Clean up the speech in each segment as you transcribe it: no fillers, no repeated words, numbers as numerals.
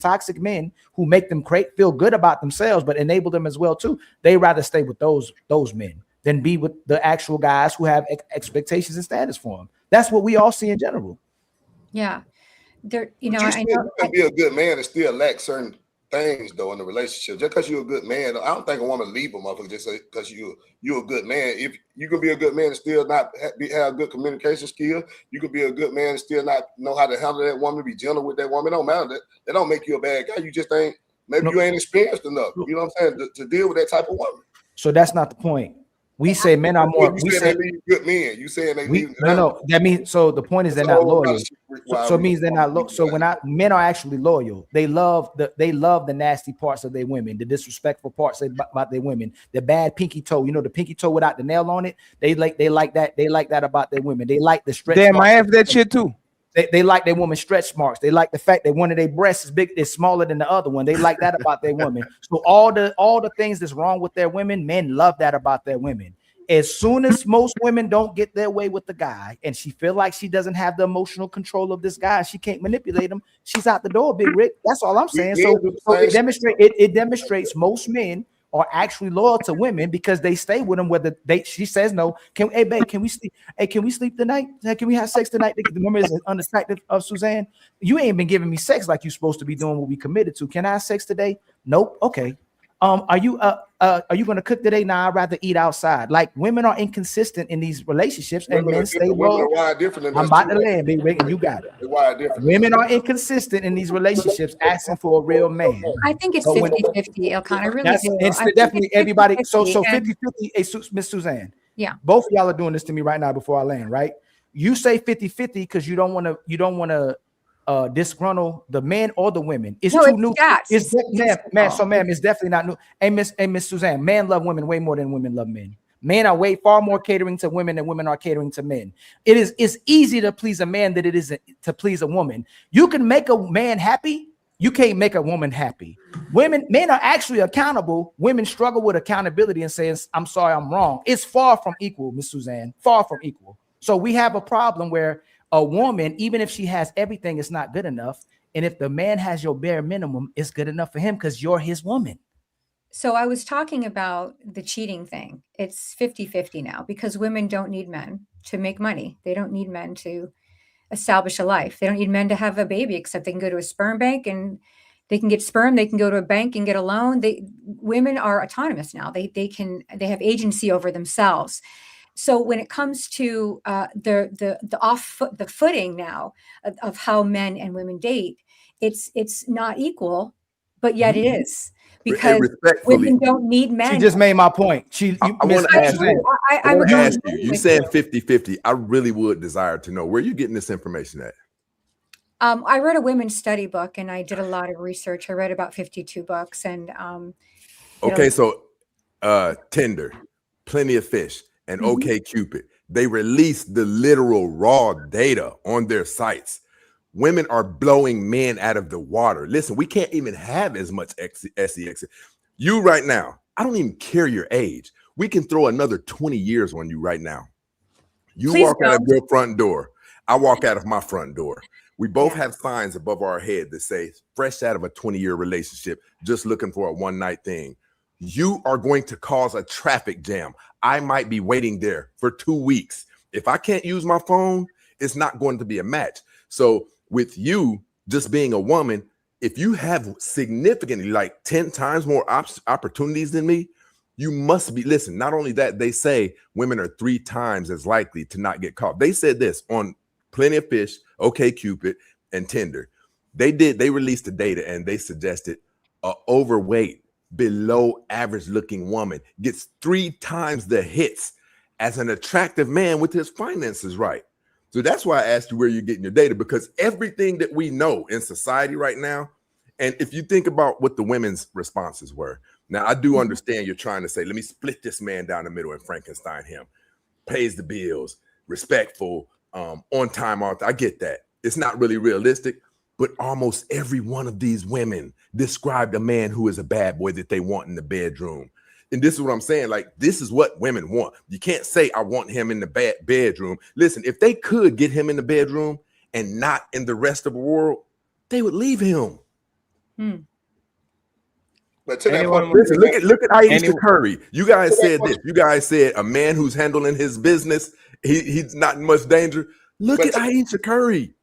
toxic men who make them feel good about themselves, but enable them as well too. They rather stay with those men than be with the actual guys who have expectations and status for them. That's what we all see in general. Yeah. There, you know, I know you can be a good man and still lack certain things though in the relationship. Just because you're a good man, I don't think a woman leave a motherfucker just because you're a good man. If you can be a good man and still not have good communication skill, you can be a good man and still not know how to handle that woman, be gentle with that woman. It don't matter. That don't make you a bad guy. You just ain't you ain't experienced enough. You know what I'm saying to deal with that type of woman. So that's not the point. We say men are more. You say they leave good men. You saying they leave? No. That means so. The point is they're not loyal. So it means they're not loyal. So men are actually loyal. They love the nasty parts of their women, the disrespectful parts about their women, the bad pinky toe. You know, the pinky toe without the nail on it. They like that. They like that about their women. They like the stretch. Damn, I have that shit too. They like their woman stretch marks. They like the fact that one of their breasts is smaller than the other one. They like that about their women. So all the things that's wrong with their women, men love that about their women. As soon as most women don't get their way with the guy, and she feel like she doesn't have the emotional control of this guy, she can't manipulate him, she's out the door, Big Rick. That's all I'm saying. So it demonstrates most men are actually loyal to women because they stay with them whether she says no. Hey babe, can we sleep? Hey, can we sleep tonight? Hey, can we have sex tonight? The woman is unattractive of Suzanne. You ain't been giving me sex like you're supposed to be doing what we committed to. Can I have sex today? Nope. Okay. Are you gonna cook today? Nah, I'd rather eat outside. Like women are inconsistent in these relationships, and men stay loyal. I'm about to land, Big Rick, and you got it. Women are inconsistent in these relationships, asking for a real man. I think it's 50-50. Elkanah, really do. It's definitely everybody. So 50-50. Hey, Miss Suzanne. Yeah. Both of y'all are doing this to me right now before I land, right? You say 50-50 because you don't want to disgruntle the men or the women. It's too new. It's ma'am, it's definitely not new. Hey, Miss Suzanne, men love women way more than women love men. Men are far more catering to women than women are catering to men. It's easy to please a man than it is to please a woman. You can make a man happy. You can't make a woman happy. Men are actually accountable. Women struggle with accountability and saying, I'm sorry, I'm wrong. It's far from equal, Miss Suzanne, far from equal. So we have a problem where a woman, even if she has everything, it's not good enough. And if the man has your bare minimum, it's good enough for him because you're his woman. So I was talking about the cheating thing. It's 50-50 now because women don't need men to make money. They don't need men to establish a life. They don't need men to have a baby, except they can go to a sperm bank and they can get sperm. They can go to a bank and get a loan. Women are autonomous now. They have agency over themselves. So when it comes to the footing now of how men and women date, it's not equal, but yet it is because women don't need men. She just made my point. I want to ask you. You saying 50-50. I really would desire to know where you're getting this information at. I read a women's study book and I did a lot of research. I read about 52 books and so Tinder, Plenty of Fish, and OkCupid, they release the literal raw data on their sites. Women are blowing men out of the water. Listen, we can't even have as much sex. You right now, I don't even care your age. We can throw another 20 years on you right now. You Please walk don't. Out of your front door. I walk out of my front door. We both have signs above our head that say, fresh out of a 20-year relationship, just looking for a one-night thing. You are going to cause a traffic jam. I might be waiting there for 2 weeks. If I can't use my phone, it's not going to be a match. So with you just being a woman, if you have significantly like 10 times more opportunities than me, you must be, listen, not only that, they say women are 3 times as likely to not get caught. They said this on Plenty of Fish, OkCupid, and Tinder. They released the data and they suggested a overweight, below average looking woman gets 3 times the hits as an attractive man with his finances right. So that's why I asked you where you're getting your data, because everything that we know in society right now, and if you think about what the women's responses were, now I do understand you're trying to say, let me split this man down the middle and Frankenstein him, pays the bills, respectful, on time. I get that. It's not really realistic. But almost every one of these women described a man who is a bad boy that they want in the bedroom. And this is what I'm saying. Like, this is what women want. You can't say, I want him in the bedroom. Listen, if they could get him in the bedroom and not in the rest of the world, they would leave him. But to that Anyone point, want to Listen, look at Aisha Any- Curry. You guys said this. You guys said a man who's handling his business, he's not in much danger. Look But at Aisha Curry.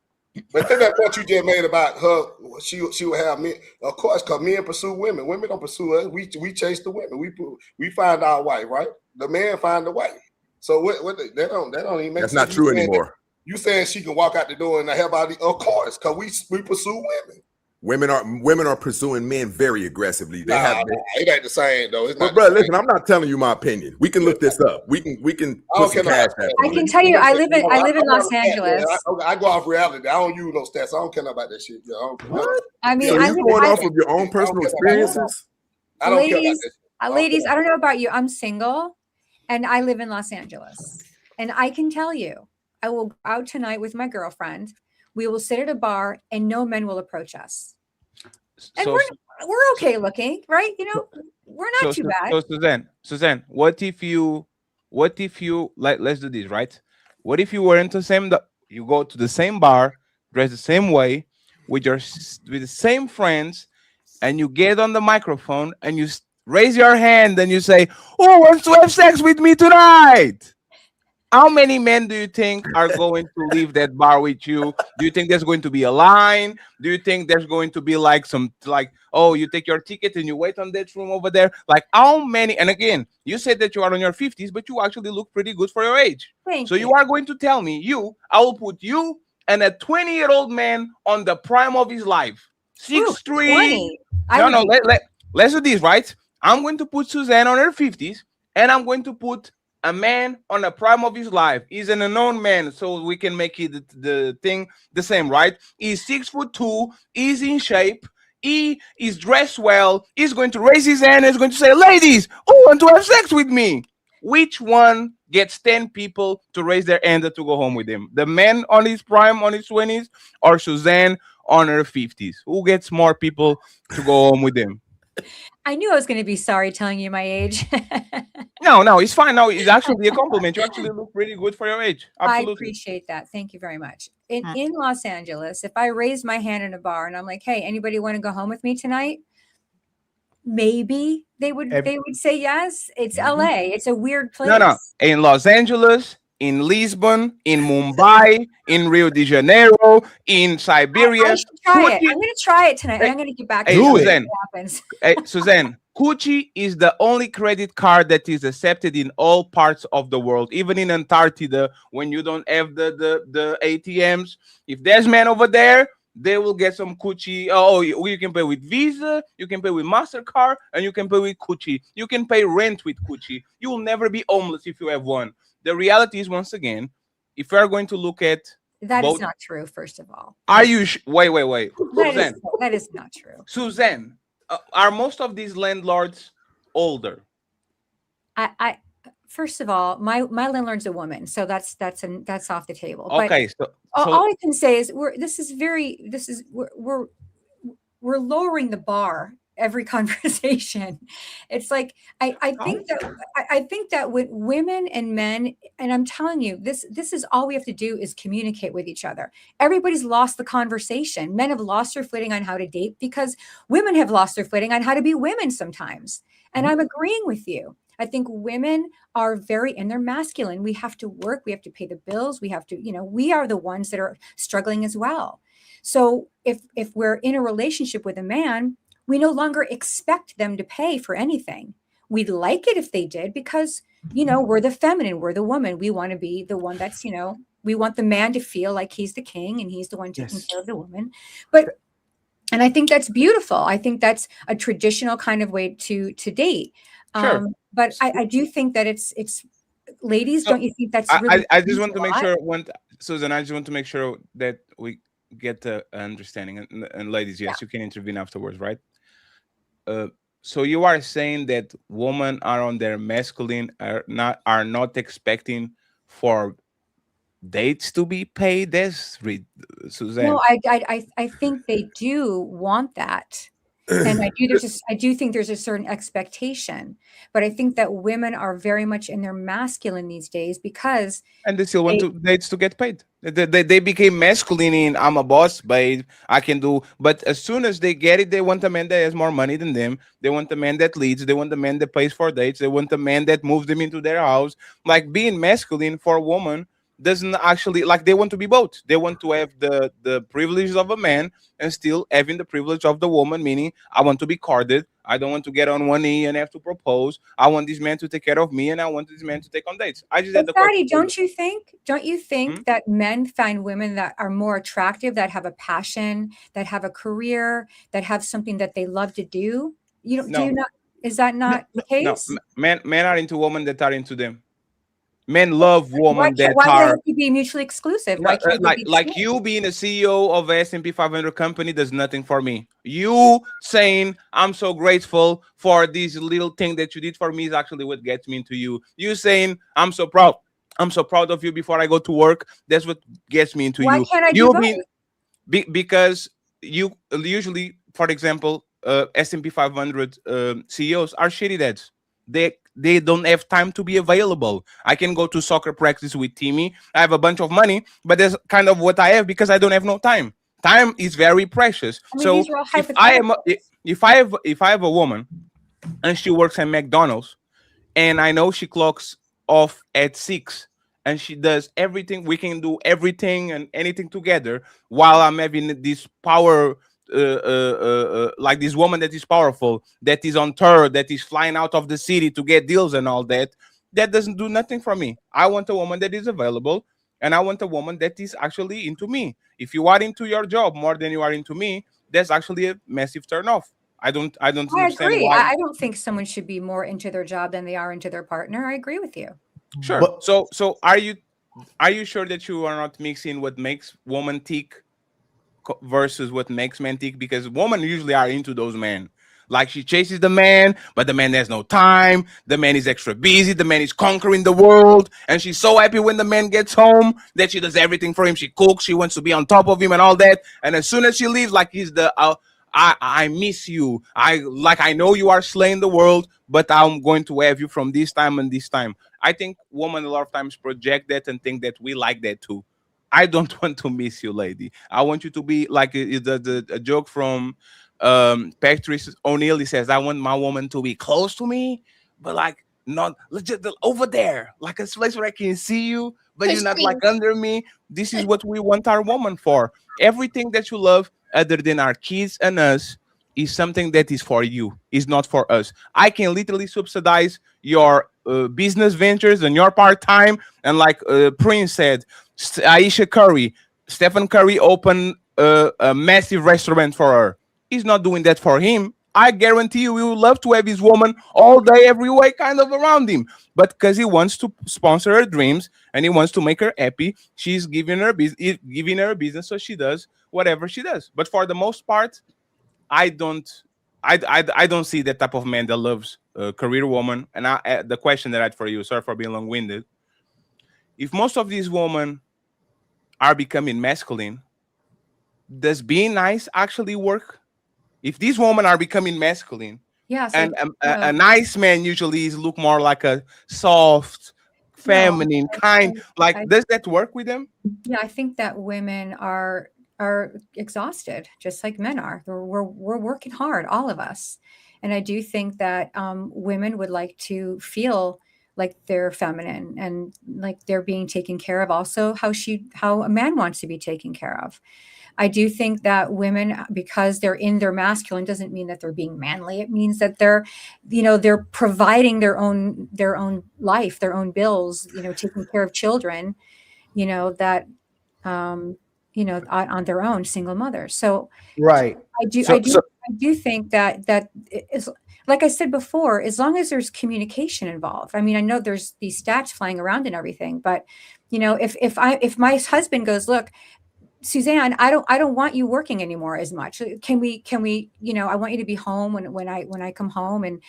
But to that point you just made about her, she would have men. Of course, because men pursue women. Women don't pursue us. We chase the women. We find our wife, right? The man find the wife. So what that don't even make That's sense. not true anymore. You saying she can walk out the door and have all the? Of course, because we pursue women. Women are pursuing men very aggressively. They have. It ain't the same though. It's But not. bro, listen, I'm not telling you my opinion. We can look this up. We can put some cash at I can tell you, I live in Los Angeles. I go off reality. I don't use no stats. I don't care about that shit. What? I mean, So you're going off of your own personal experiences? I don't care about that. Ladies, I don't know about you. I'm single and I live in Los Angeles. And I can tell you, I will go out tonight with my girlfriend. We will sit at a bar and no men will approach us. And So, we're okay looking, right? You know, we're not too bad. So Suzanne, what if you let's do this, right? What if you were into you go to the same bar, dress the same way, with the same friends, and you get on the microphone and you raise your hand and you say, "Who wants to have sex with me tonight?" How many men do you think are going to leave that bar with you? Do you think there's going to be a line? Do you think there's going to be like oh, you take your ticket and you wait on that room over there? Like how many? And again, you said that you are in your 50s, but you actually look pretty good for your age. Thank so you. you are going to tell me I will put you and a 20-year-old man on the prime of his life. 6'3". No, let's do this, right? I'm going to put Suzanne on her 50s, and I'm going to put a man on the prime of his life. He's an unknown man, so we can make it the thing the same, right? He's 6'2", he's in shape, he is dressed well, he's going to raise his hand and he's going to say, "Ladies, who want to have sex with me?" Which one gets 10 people to raise their hand to go home with him? The man on his prime, on his 20s, or Suzanne on her 50s? Who gets more people to go home with him? I knew I was going to be sorry telling you my age. No, it's fine. No, it's actually a compliment. You actually look pretty good for your age. Absolutely. I appreciate that. Thank you very much. In Los Angeles, if I raise my hand in a bar and I'm like, "Hey, anybody want to go home with me tonight?" Maybe they would say yes. It's LA. It's a weird place. No. In Los Angeles, in Lisbon, in Mumbai, in Rio de Janeiro, in Siberia. I should try it. I'm going to try it tonight. And I'm going to get back to you. Suzanne. What happens. Suzanne, Gucci is the only credit card that is accepted in all parts of the world, even in Antarctica, when you don't have the ATMs. If there's men over there, they will get some Gucci. Oh, you can pay with Visa, you can pay with MasterCard, and you can pay with Gucci. You can pay rent with Gucci. You will never be homeless if you have one. The reality is, once again, if we are going to look at that is not true, first of all. Are you wait. Suzanne, that is not true. Suzanne, are most of these landlords older? I first of all, my landlord's a woman, so that's off the table. Okay, but all I can say is we're lowering the bar every conversation. It's like I think that with women and men, and I'm telling you, this is all we have to do is communicate with each other. Everybody's lost the conversation. Men have lost their footing on how to date because women have lost their footing on how to be women sometimes. And I'm agreeing with you. I think women are and they're masculine. We have to work. We have to pay the bills. We have to, we are the ones that are struggling as well. So if we're in a relationship with a man, we no longer expect them to pay for anything. We'd like it if they did because, we're the feminine, we're the woman. We want to be the one that's, we want the man to feel like he's the king and he's the one taking care of the woman. And I think that's beautiful. I think that's a traditional kind of way to date. Sure. But I do think that it's ladies, don't you think that's really I just want to make sure Susan, I just want to make sure that we get the understanding and ladies, yes, you can intervene afterwards, right? So you are saying that women are on their masculine are not expecting for dates to be paid. That's Suzanne. No, I think they do want that. And I do think there's a certain expectation, but I think that women are very much in their masculine these days because and they still want to dates to get paid. They became masculine in I'm a boss, babe. I can do. But as soon as they get it, they want a man that has more money than them. They want a man that leads. They want a man that pays for dates. They want a man that moves them into their house. Like being masculine for a woman doesn't actually like they want to be both. They want to have the privileges of a man and still having the privilege of the woman, meaning I want to be courted. I don't want to get on one knee and have to propose. I want this man to take care of me, and I want this man to take on dates. I just had the Fatty, question. don't you think that men find women that are more attractive, that have a passion, that have a career, that have something that they love to do? You don't, do you No, not, is that not the no. case? Men are into women that are into them. Men love women that Why do they are have to be mutually exclusive? no, Why can't they be the like same? you being a CEO of a S&P 500 company does nothing for me. You saying I'm so grateful for this little thing that you did for me is actually what gets me into you. You saying I'm so proud. I'm so proud of you before I go to work. That's what gets me into Why you. can't I do You both? being because you usually, for example, S&P 500 CEOs are shitty dads. They don't have time to be available. I can go to soccer practice with Timmy. I have a bunch of money, but that's kind of what I have because I don't have no time. Time is very precious. I mean, So these are all if I am hypothetical. if I have a woman and she works at McDonald's and I know she clocks off at 6 and she does everything. We can do everything and anything together while I'm having this power. Like this woman that is powerful, that is on tour, that is flying out of the city to get deals and all that. That doesn't do nothing for me. I want a woman that is available, and I want a woman that is actually into me. If you are into your job more than you are into me, that's actually a massive turn off. I don't I understand agree. why. I don't think someone should be more into their job than they are into their partner. I agree with you. Sure. But So are you sure that you are not mixing what makes woman tick versus what makes men tick? Because women usually are into those men. Like she chases the man, but the man has no time. The man is extra busy. The man is conquering the world. And she's so happy when the man gets home that she does everything for him. She cooks. She wants to be on top of him and all that. And as soon as she leaves, like he's the, I miss you. I know you are slaying the world, but I'm going to have you from this time and this time. I think women a lot of times project that and think that we like that too. I don't want to miss you, lady. I want you to be like a joke from Patrice O'Neal. He says, I want my woman to be close to me, but like not legit over there, like a place where I can see you, but you're not like under me. This is what we want our woman for. Everything that you love, other than our kids and us, is something that is for you, is not for us. I can literally subsidize your business ventures and your part time. And like Prince said, Aisha Curry, Stephen Curry opened a massive restaurant for her. He's not doing that for him. I guarantee you, he would love to have his woman all day, every way, kind of around him. But because he wants to sponsor her dreams and he wants to make her happy, she's giving her a business, so she does whatever she does. But for the most part, I don't, I don't see that type of man that loves a career woman. And the question that I had for you, sorry for being long-winded, if most of these women are becoming masculine, does being nice actually work? If these women are becoming masculine, Yes, and a nice man usually is look more like a soft, no, feminine, kind, like I, does that work with them? yeah, I think that women are exhausted, just like men are. We're working hard, all of us, and I do think that women would like to feel like they're feminine and like they're being taken care of. Also, how a man wants to be taken care of. I do think that women, because they're in their masculine, doesn't mean that they're being manly. It means that they're providing their own life, their own bills, taking care of children, that um, on their own, single mothers. So right. I do, I So do, I do think that is, like I said before, as long as there's communication involved. I mean, I know there's these stats flying around and everything, but if my husband goes, look, Suzanne, I don't want you working anymore as much. Can we, I want you to be home when I come home, and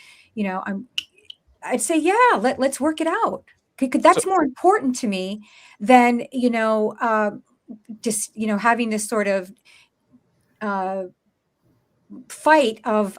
I'd say, yeah, let's work it out. So That's more important to me than, just, having this sort of, uh, fight of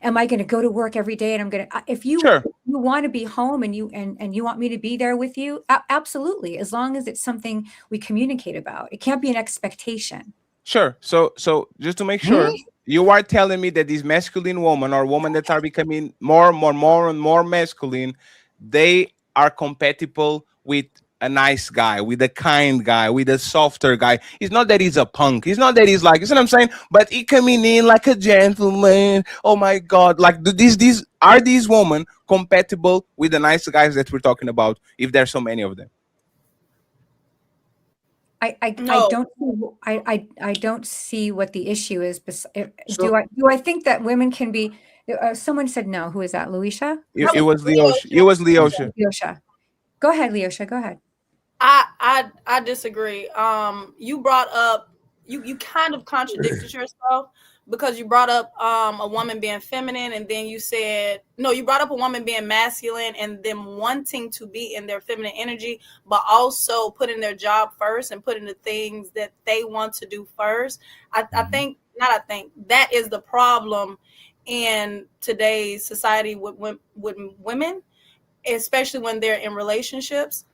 am I going to go to work every day and I'm going to if you Sure. you want to be home and you want me to be there with you, absolutely, as long as it's something we communicate about. It can't be an expectation. Sure. So just to make sure, you are telling me that these masculine women or women that are becoming more and more masculine, they are compatible with a nice guy, with a kind guy, with a softer guy. It's not that he's a punk. It's not that he's like, you see what I'm saying? But he coming in like a gentleman. Oh my God. Like these are these women compatible with the nice guys that we're talking about, if there's so many of them? I don't see what the issue is. So- Do I think that women can be? Someone said no. Who is that? Luisha? It was Leosha. It was Leosha. Leosha. Go ahead, Leosha. Go ahead. I disagree. You brought up you kind of contradicted yourself, because you brought up a woman being feminine, and then you said no, you brought up a woman being masculine and them wanting to be in their feminine energy, but also putting their job first and putting the things that they want to do first. I think that is the problem in today's society with women, especially when they're in relationships,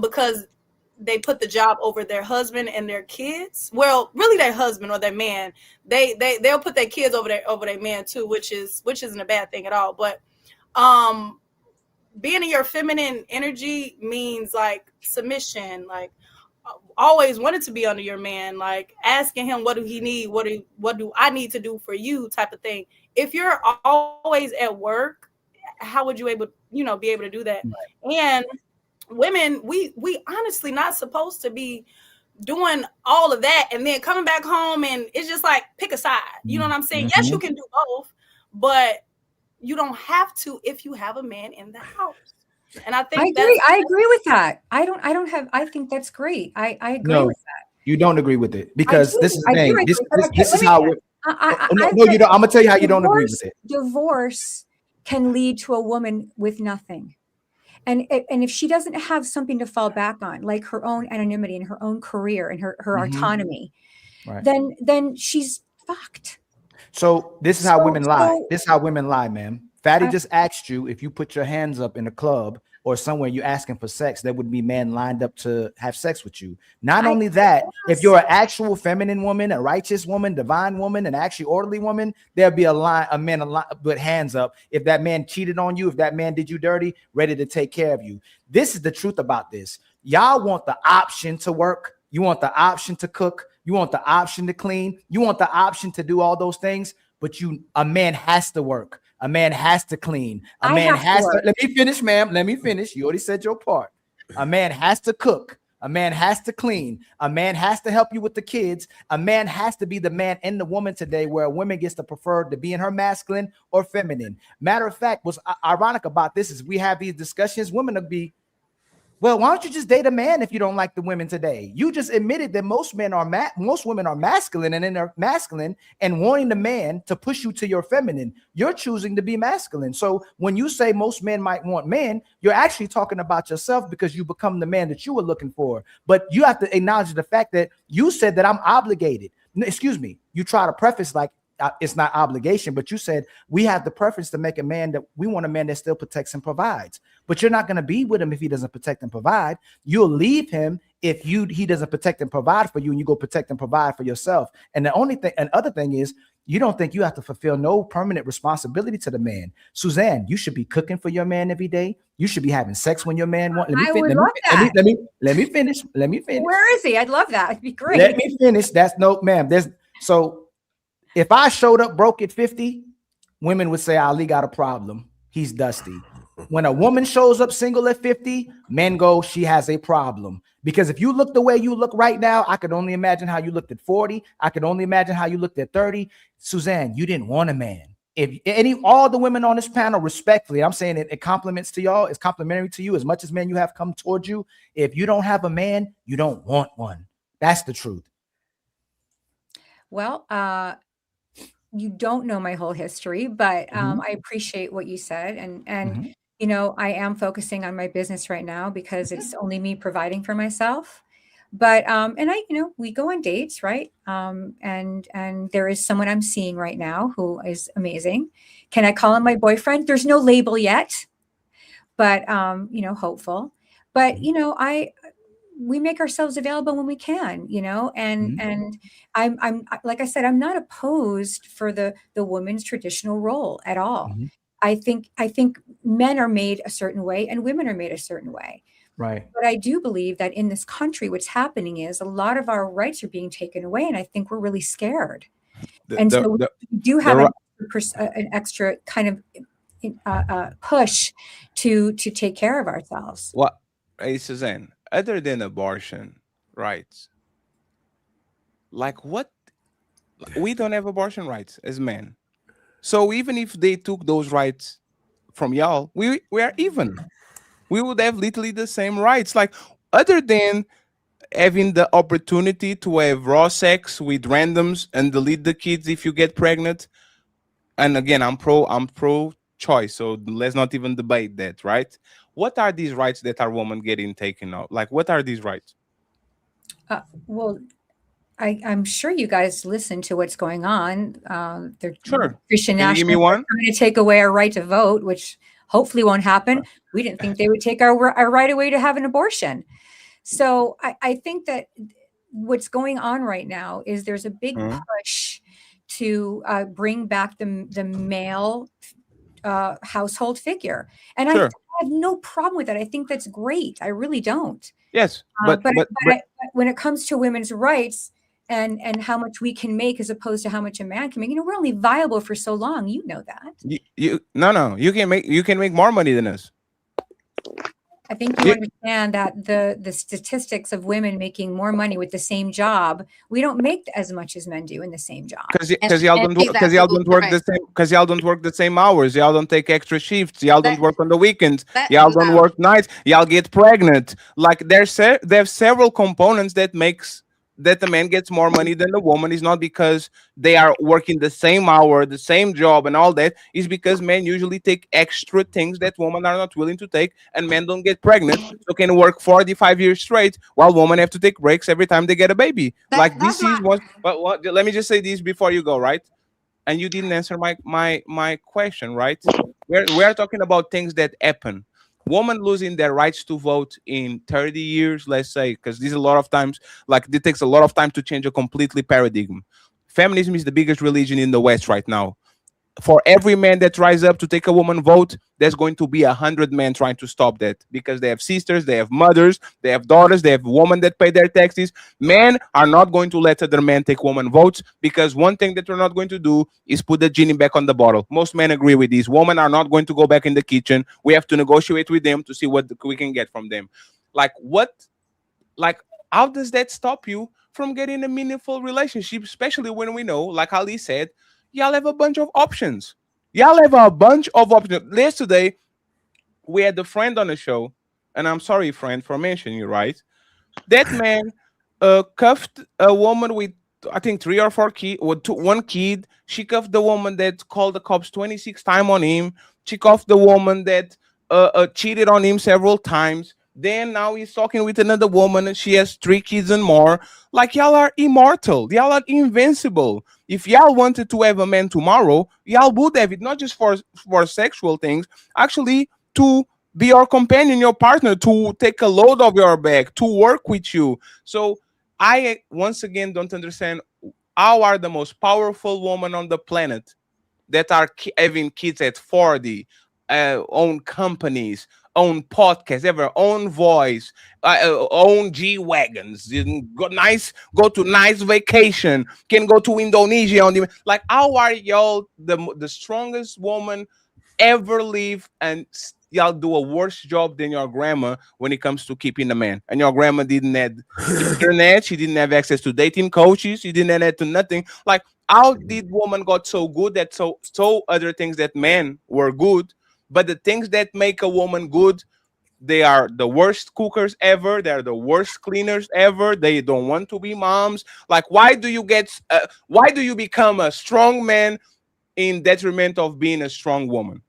because they put the job over their husband and their kids. Well, really their husband or their man. They'll put their kids over their man too, which isn't a bad thing at all. But being in your feminine energy means like submission, like always wanted to be under your man, like asking him what do he need, what do I need to do for you, type of thing. If you're always at work, how would you be able to do that? And women, we honestly not supposed to be doing all of that and then coming back home and it's just like pick a side. You know what I'm saying? Yes, you can do both, but you don't have to if you have a man in the house. And I think I agree with that. I think that's great. I agree with that. You don't agree with it because this is the thing. This is how. No, you don't. I'm gonna tell you how you don't agree with it. Divorce can lead to a woman with nothing. And if she doesn't have something to fall back on, like her own anonymity and her own career and her autonomy, right, then she's fucked. So this is how women lie. This is how women lie, ma'am. Fatty just asked you if you put your hands up in a club or somewhere you asking for sex, there would be men lined up to have sex with you. Not only that, if you're an actual feminine woman, a righteous woman, divine woman, an actually orderly woman, there'll be a man with hands up. If that man cheated on you, if that man did you dirty, ready to take care of you. This is the truth about this. Y'all want the option to work. You want the option to cook. You want the option to clean. You want the option to do all those things, but a man has to work. A man has to clean. A man has to. Let me finish, ma'am. Let me finish. You already said your part. A man has to cook. A man has to clean. A man has to help you with the kids. A man has to be the man and the woman today, where a woman gets to prefer to be in her masculine or feminine. Matter of fact, what's ironic about this is we have these discussions. Women will be, well, why don't you just date a man if you don't like the women today? You just admitted that most women are masculine and in their masculine and wanting the man to push you to your feminine. You're choosing to be masculine. So when you say most men might want men, you're actually talking about yourself because you become the man that you were looking for. But you have to acknowledge the fact that you said that I'm obligated. Excuse me. You try to preface like it's not obligation, but you said we have the preference to make a man that we want a man that still protects and provides. But you're not going to be with him if he doesn't protect and provide. You'll leave him if he doesn't protect and provide for you, and you go protect and provide for yourself. And the only thing, and other thing is, you don't think you have to fulfill no permanent responsibility to the man. Suzanne, you should be cooking for your man every day. You should be having sex when your man wants. Let me finish. Where is he? I'd love that. It'd be great. Let me finish. That's no, ma'am. If I showed up broke at 50, women would say Ali got a problem. He's dusty. When a woman shows up single at 50, men go, she has a problem. Because if you look the way you look right now, I could only imagine how you looked at 40. I could only imagine how you looked at 30. Suzanne, you didn't want a man. If all the women on this panel, respectfully, I'm saying it compliments to y'all, it's complimentary to you as much as men you have come towards you. If you don't have a man, you don't want one. That's the truth. Well, you don't know my whole history, but I appreciate what you said. And I am focusing on my business right now because it's only me providing for myself. But and I, we go on dates, right? And there is someone I'm seeing right now who is amazing. Can I call him my boyfriend? There's no label yet, but hopeful. But we make ourselves available when we can, and I'm like I said, I'm not opposed for the woman's traditional role at all. Mhm. I think men are made a certain way and women are made a certain way. Right. But I do believe that in this country, what's happening is a lot of our rights are being taken away, and I think we're really scared. The And the so the, we do the have ri- an extra kind of push to take care of ourselves. what hey Suzanne, other than abortion rights, like what, we don't have abortion rights as men. So even if they took those rights from y'all, we are even. We would have literally the same rights. Like other than having the opportunity to have raw sex with randoms and delete the kids if you get pregnant. And again, I'm pro choice, so let's not even debate that, right? What are these rights that our women getting taken out? Like what are these rights? Well, I'm sure you guys listen to what's going on. The Sure. Christian Can you give me nationalists are one? trying to take away our right to vote, which hopefully won't happen. We didn't think they would take our right away to have an abortion. So I think that what's going on right now is there's a big Mhm. push to bring back the male household figure, and I Sure. have no problem with that. I think that's great. I really don't. Yes. Uh, But but but but but when it comes to women's rights and how much we can make as opposed to how much a man can make, we're only viable for so long. You know that. you no, you can make more money than us. I think you You, understand that the statistics of women making more money with the same job, we don't make as much as men do in the same job. because y'all And don't he's because y'all don't absolutely work right. the same, because y'all don't work the same hours, y'all don't take extra shifts, y'all don't That work on the weekends, that y'all don't no. work nights, y'all get pregnant. Like there's several components that makes that the man gets more money than the woman. Is not because they are working the same hour, the same job, and all that. Is because men usually take extra things that women are not willing to take, and men don't get pregnant, so can work 45 years straight, while women have to take breaks every time they get a baby. Like That's this is not what. But what? Let me just say this before you go, right? And you didn't answer my question, right? We're talking about things that happen. Women losing their rights to vote in 30 years, let's say, because this is a lot of times, like it takes a lot of time to change a completely paradigm. Feminism is the biggest religion in the West right now. For every man that rise up to take a woman vote, there's going to be 100 men trying to stop that, because they have sisters, they have mothers, they have daughters, they have women that pay their taxes. Men are not going to let other men take woman votes, because one thing that we're not going to do is put the genie back on the bottle. Most men agree with this. Women are not going to go back in the kitchen. We have to negotiate with them to see what we can get from them. Like what? Like how does that stop you from getting a meaningful relationship, especially when we know, like Ali said, y'all have a bunch of options. Y'all have a bunch of options. Yesterday, we had a friend on the show, and I'm sorry, friend, for mentioning you, right? That man cuffed a woman with, I think, three or four kids, or one kid. She cuffed the woman that called the cops 26 times on him. She cuffed the woman that cheated on him several times. Then now he's talking with another woman, and she has three kids and more. Like y'all are immortal. Y'all are invincible. If y'all wanted to have a man tomorrow, y'all would have it, not just for sexual things, actually to be your companion, your partner, to take a load off your back, to work with you. So I once again don't understand how are the most powerful women on the planet that are having kids at 40, own companies, own podcasts, have their own voice, own G wagons, go to nice vacation, can go to Indonesia on the, like how are y'all the strongest woman ever live, and y'all do a worse job than your grandma when it comes to keeping a man? And your grandma didn't have internet, she didn't have access to dating coaches, she didn't have to nothing. Like how did woman got so good that so other things that men were good, but the things that make a woman good, they are the worst cookers ever, they're the worst cleaners ever, they don't want to be moms. Like why do you become a strong man in detriment of being a strong woman?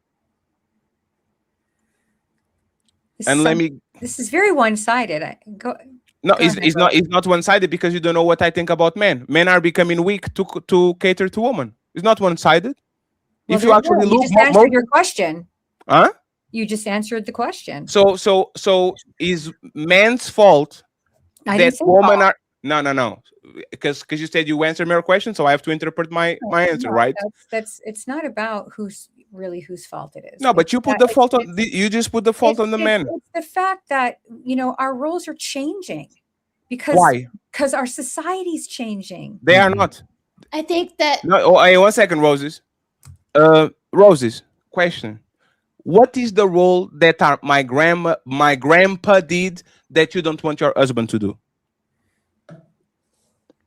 This And is let me this is very one-sided. Go. No, Go ahead, it's not one-sided because you don't know what I think about men. Men are becoming weak to cater to women. It's not one-sided. Well, If you there you actually go. You look just answered your question. huh? You just answered the question. So is men's fault I that didn't say women fault. are no, because you said you answered my question, so I have to interpret my answer, No, right? that's it's not about whose fault it is. No, but It's you put that the fault on you just put the fault on the men. it's the fact that our roles are changing because Why? our society's changing. They are not. I think that No, oh, hey, 1 second, Roses. Roses, question. What is the role that my grandpa did that you don't want your husband to do?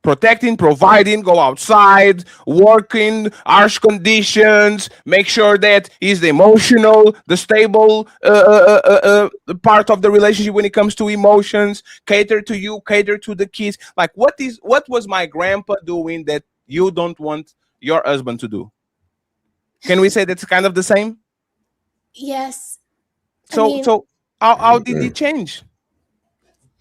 Protecting, providing, go outside, working, harsh conditions, make sure that he's the emotional, the stable part of the relationship when it comes to emotions, cater to you, cater to the kids. Like what was my grandpa doing that you don't want your husband to do? Can we say that's kind of the same? yes. So how did it change?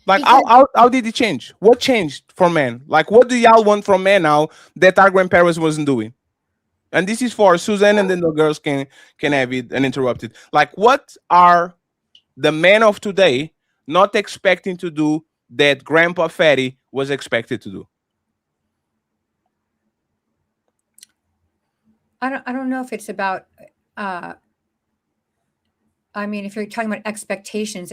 Like Because how did it change? What changed for men? Like what do y'all want from men now that our grandparents wasn't doing? And this is for Suzanne, and then the girls can have it uninterrupted. Like what are the men of today not expecting to do that Grandpa Fatty was expected to do? I don't know if it's about I mean, if you're talking about expectations,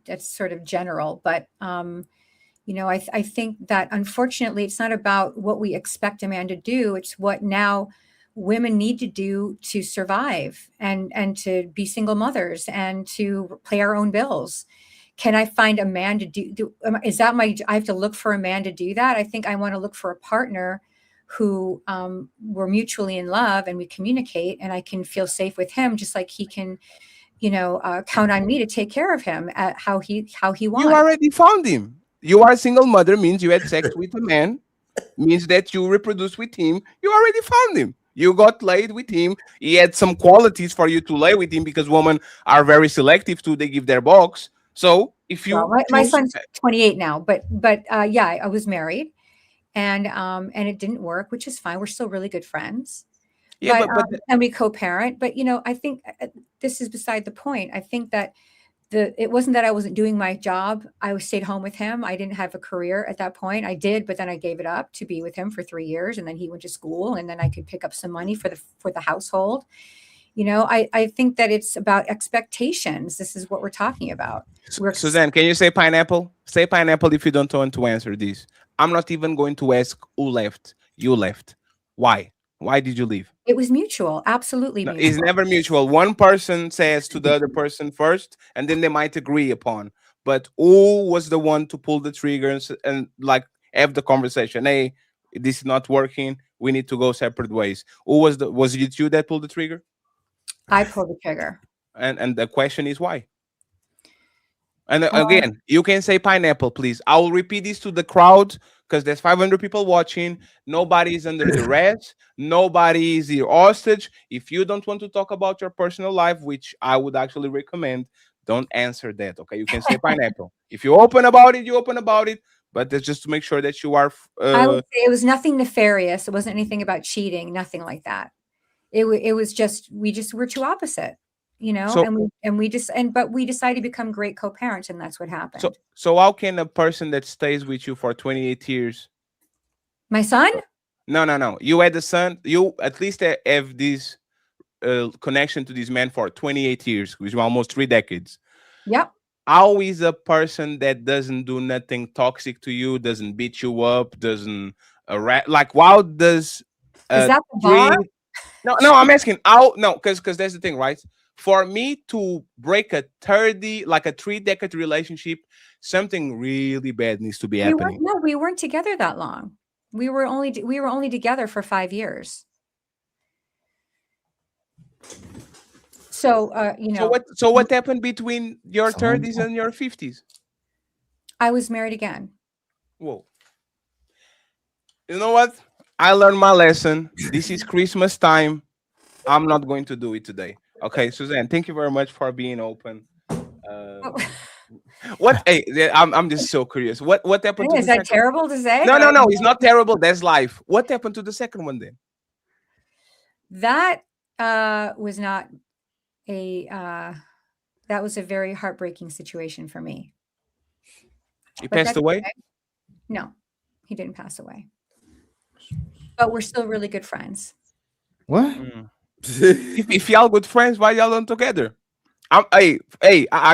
that's sort of general, but I think that unfortunately it's not about what we expect a man to do. It's what now women need to do to survive and to be single mothers and to pay our own bills. Can I find a man to is that I have to look for a man to do that? I think I want to look for a partner who we're mutually in love and we communicate and I can feel safe with him, just like he can count on me to take care of him at how he wants. You already found him. You are a single mother, means you had sex with a man, means that you reproduced with him. You already found him. You got laid with him. He had some qualities for you to lay with him because women are very selective too. They give their box. So if you my son's 28 now, but yeah, I was married and it didn't work, which is fine. We're still really good friends. Yeah, but and we co-parent. But I think this is beside the point. I think that it wasn't that I wasn't doing my job. I stayed home with him. I didn't have a career at that point. I did, but then I gave it up to be with him for 3 years, and then he went to school, and then I could pick up some money for the household. I think that it's about expectations. This is what we're talking about. Suzanne, can you say pineapple? Say pineapple if you don't want to answer this. I'm not even going to ask who left. You left. Why? Why did you leave? It was mutual, absolutely No, mutual. it's never mutual. One person says to the other person first, and then they might agree upon. But who was the one to pull the trigger and like have the conversation? Hey, this is not working. We need to go separate ways. Who was it you that pulled the trigger? I pulled the trigger. And the question is why? And again, you can say pineapple, please. I will repeat this to the crowd because there's 500 people watching. Nobody is under duress. Nobody is here hostage. If you don't want to talk about your personal life, which I would actually recommend, don't answer that. Okay, you can say pineapple. If you open about it, you open about it. But that's just to make sure that you are. I would say it was nothing nefarious. It wasn't anything about cheating. Nothing like that. It was just we're too opposite. So, but we decided to become great co-parents, and that's what happened. So how can a person that stays with you for 28 years? My son? No. You had a son. You at least have this connection to this man for 28 years, which is almost 3 decades. Yep. How is a person that doesn't do nothing toxic to you, doesn't beat you up, doesn't like how does is that the bar? No, I'm asking how. No, because that's the thing, right? For me to break a 3-decade relationship, something really bad needs to be happening. We weren't together that long. We were only together for 5 years. So So what happened between your 30s and your 50s? I was married again. Whoa. You know what? I learned my lesson. This is Christmas time. I'm not going to do it today. Okay, Suzanne, thank you very much for being open. What? Hey, I'm just so curious. What happened to Is the that second? terrible to say? No, it's not terrible. That's life. What happened to the second one then? That was not a that was a very heartbreaking situation for me. He But passed that's away? okay. No, he didn't pass away. But we're still really good friends. What? If y'all good friends, why y'all not together? I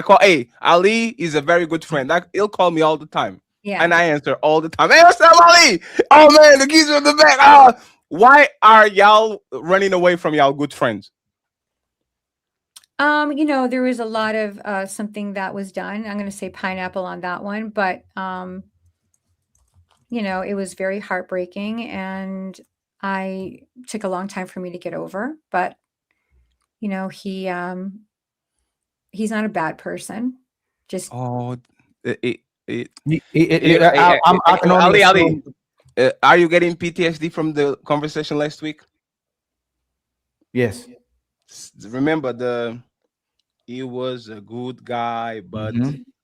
call Ali is a very good friend. He'll call me all the time. Yeah. And I answer all the time. Hey, what's up, Ali? Oh man, the keys are in the back. Why are y'all running away from y'all good friends? There was a lot of something that was done. I'm going to say pineapple on that one, but it was very heartbreaking, and I took a long time for me to get over. But he's not a bad person. Just Oh, I can only Ali, assume. are you getting PTSD from the conversation last week? Yes. Remember he was a good guy, but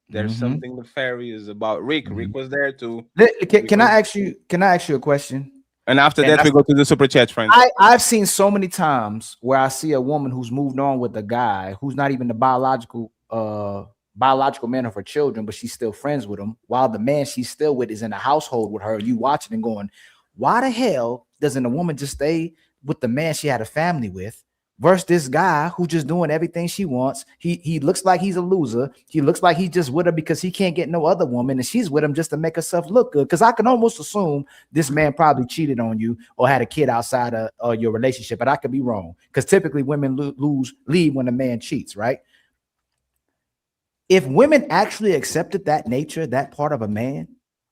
there's something nefarious about Rick. Rick was there too. Can I ask you a question? And after that, we go to the super chat, friends. I've seen so many times where I see a woman who's moved on with a guy who's not even the biological man of her children, but she's still friends with him, while the man she's still with is in a household with her. You watching and going, why the hell doesn't a woman just stay with the man she had a family with versus this guy who just doing everything she wants? He looks like he's a loser. He looks like he's just with her because he can't get no other woman, and she's with him just to make herself look good. Because I can almost assume this man probably cheated on you or had a kid outside of your relationship, but I could be wrong, because typically women leave when a man cheats, right? If women actually accepted that nature, that part of a man,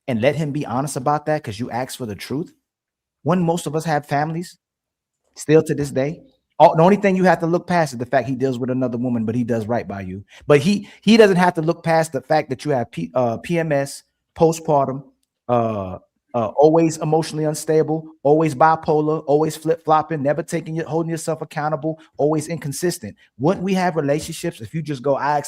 and let him be honest about that, because you asked for the truth, wouldn't most of us have families still to this day? The only thing you have to look past is the fact he deals with another woman, but he does right by you. But he doesn't have to look past the fact that you have PMS, postpartum, always emotionally unstable, always bipolar, always flip-flopping, never holding yourself accountable, always inconsistent. Wouldn't we have relationships if you just go, I'm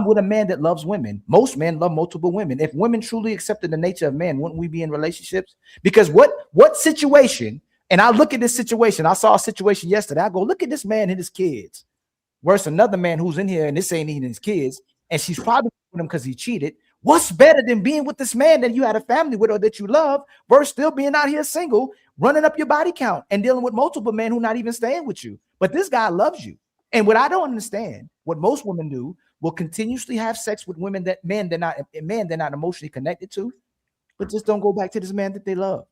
with a man that loves women. Most men love multiple women. If women truly accepted the nature of men, wouldn't we be in relationships? Because what situation, and I look at this situation, I saw a situation yesterday, I go, look at this man and his kids versus another man who's in here and this ain't even his kids, and she's probably with him because he cheated. What's better than being with this man that you had a family with or that you love versus still being out here single, running up your body count and dealing with multiple men who not even staying with you? But this guy loves you. And what I don't understand, what most women do, will continuously have sex with men they're not emotionally connected to, but just don't go back to this man that they love.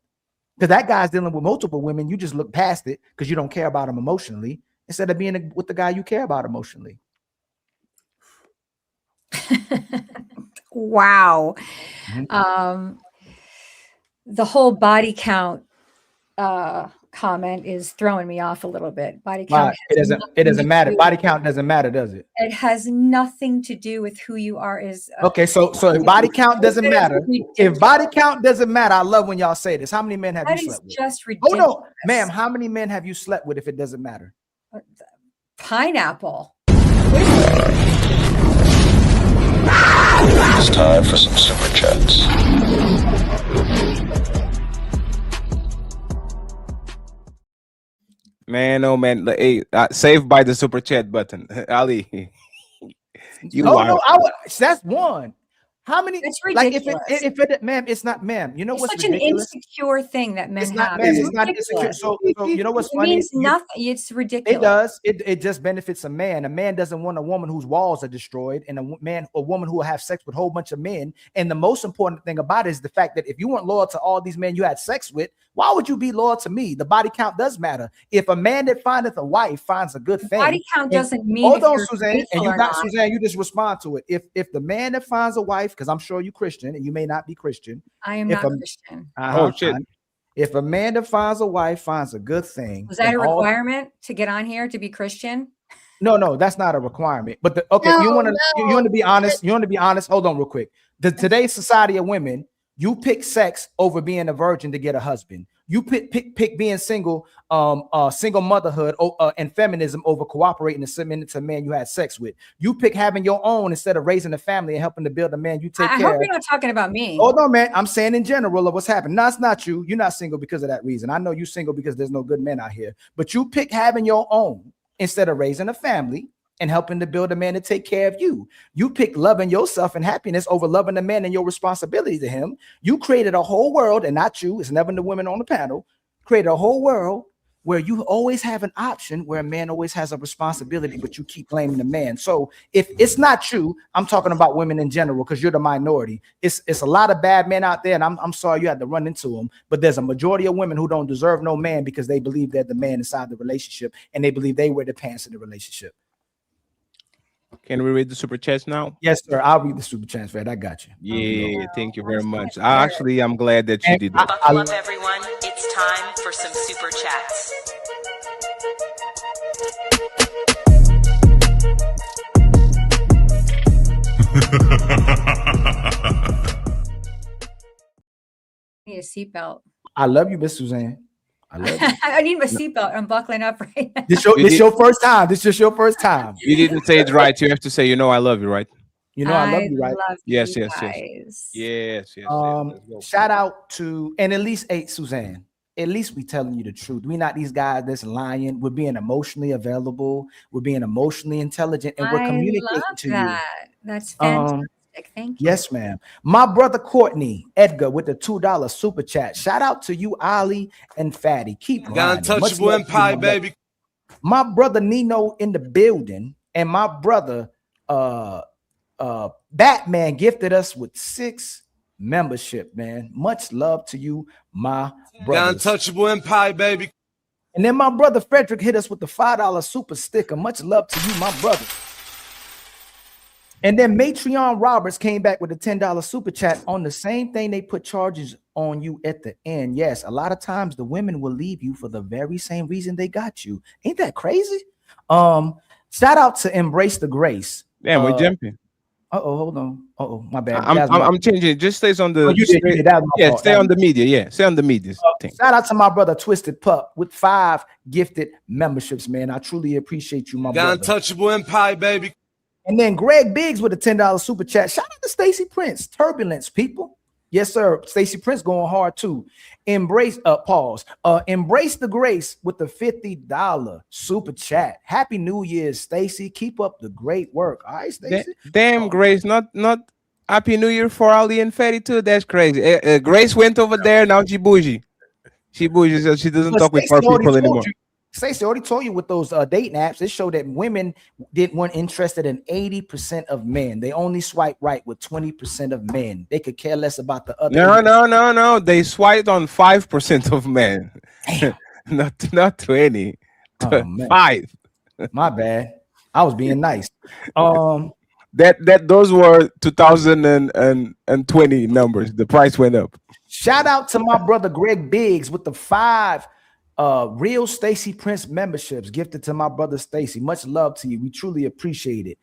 Because that guy's dealing with multiple women. You just look past it because you don't care about him emotionally, instead of being with the guy you care about emotionally. Wow. The whole body count comment is throwing me off a little bit. Body count. It doesn't matter. Body count doesn't matter, does it? It has nothing to do with who you are. Okay, so if body count doesn't matter, I love when y'all say this. How many men have you slept with? Just ridiculous. Oh no, ma'am. How many men have you slept with if it doesn't matter? Pineapple. It's time for some super chats. Man, oh man, hey, saved by the super chat button, Ali. That's one. How many? That's ridiculous. Like if it, ma'am, it's not, ma'am. You know it's what's such ridiculous? an insecure thing that men It's not, have. ma'am. It's not insecure. So you know what's funny? It means nothing. It's ridiculous. It does. It just benefits a man. A man doesn't want a woman whose walls are destroyed, and a woman who will have sex with a whole bunch of men. And the most important thing about it is the fact that if you weren't loyal to all these men you had sex with, why would you be loyal to me? The body count does matter. If a man that findeth a wife finds a good thing, body count doesn't mean. Hold on, Suzanne, and you not Suzanne. You just respond to it. If the man that finds a wife, because I'm sure you Christian and you may not be Christian. I am not Christian. Oh shit. If a man that finds a wife finds a good thing, was that a requirement to get on here to be Christian? No, that's not a requirement. But you want to be honest. You want to be honest. Hold on, real quick. Today's society of women, you pick sex over being a virgin to get a husband. You pick being single, single motherhood, and feminism over cooperating and submitting to a man you had sex with. You pick having your own instead of raising a family and helping to build a man you take care of. I hope you're not talking about me. Oh no, man. I'm saying in general of what's happening. No, it's not you. You're not single because of that reason. I know you're single because there's no good men out here. But you pick having your own instead of raising a family and helping to build a man to take care of you. You pick loving yourself and happiness over loving the man and your responsibility to him. You created a whole world, and not you, it's never the women on the panel, created a whole world where you always have an option where a man always has a responsibility, but you keep blaming the man. So if it's not you, I'm talking about women in general, because you're the minority. It's a lot of bad men out there, and I'm sorry you had to run into them, but there's a majority of women who don't deserve no man because they believe they're the man inside the relationship, and they believe they wear the pants in the relationship. Can we read the super chats now? Yes, sir. I'll read the super chats, Fred. I got you. Yeah, thank you very much. I'm glad that you did that. Buckle up, everyone. It's time for some super chats. I need a seatbelt. I love you, Miss Suzanne. I love you. I need my seatbelt. I'm buckling up right now. This your first time. This just your first time. You didn't say it right. You have to say, you know, I love you, right? You know, I love you, right? Yes. Yes. Shout out to, and at least Suzanne. At least we telling you the truth. We not these guys that's lying. We're being emotionally available. We're being emotionally intelligent, and we're communicating to you. That's fantastic. Thank you. Yes, ma'am. My brother Courtney Edgar with the $2 super chat. Shout out to you, Ali and Fatty. Keep grinding. Untouchable Empire, baby. My brother Nino in the building, and my brother Batman gifted us with 6 membership, man. Much love to you, my brother. Untouchable Empire, baby. And then my brother Frederick hit us with the $5 super sticker. Much love to you, my brother. And then Matreon Roberts came back with a $10 super chat on the same thing. They put charges on you at the end. Yes, a lot of times the women will leave you for the very same reason they got you. Ain't that crazy? Shout out to Embrace the Grace. Damn, we're jumping. Hold on. My bad. I'm changing. It just stays on the. Stay on the media. Yeah, stay on the media. Shout out to my brother Twisted Pup with 5 gifted memberships, man. I truly appreciate you, my brother. Untouchable Empire, baby. And then Greg Biggs with a $10 super chat. Shout out to Stacey Prince. Turbulence, people. Yes, sir. Stacey Prince going hard too. Embrace the Grace with the $50 super chat. Happy New Year's, Stacey. Keep up the great work. All right, Stacey. Damn, Grace. Not Happy New Year for Ali and Fatty too. That's crazy. Grace went over there. Now she bougie. She bougie, so she doesn't talk with poor people anymore. Stacey already told you with those dating apps, it showed that women weren't interested in 80% of men. They only swipe right with 20% of men. They could care less about the other. No. They swiped on 5% of men. not 20. Oh, man. 5. My bad. I was being nice. Those were 2020 numbers. The price went up. Shout out to my brother Greg Biggs with the 5 real Stacey Prince memberships gifted to my brother Stacey. Much love to you. We truly appreciate it.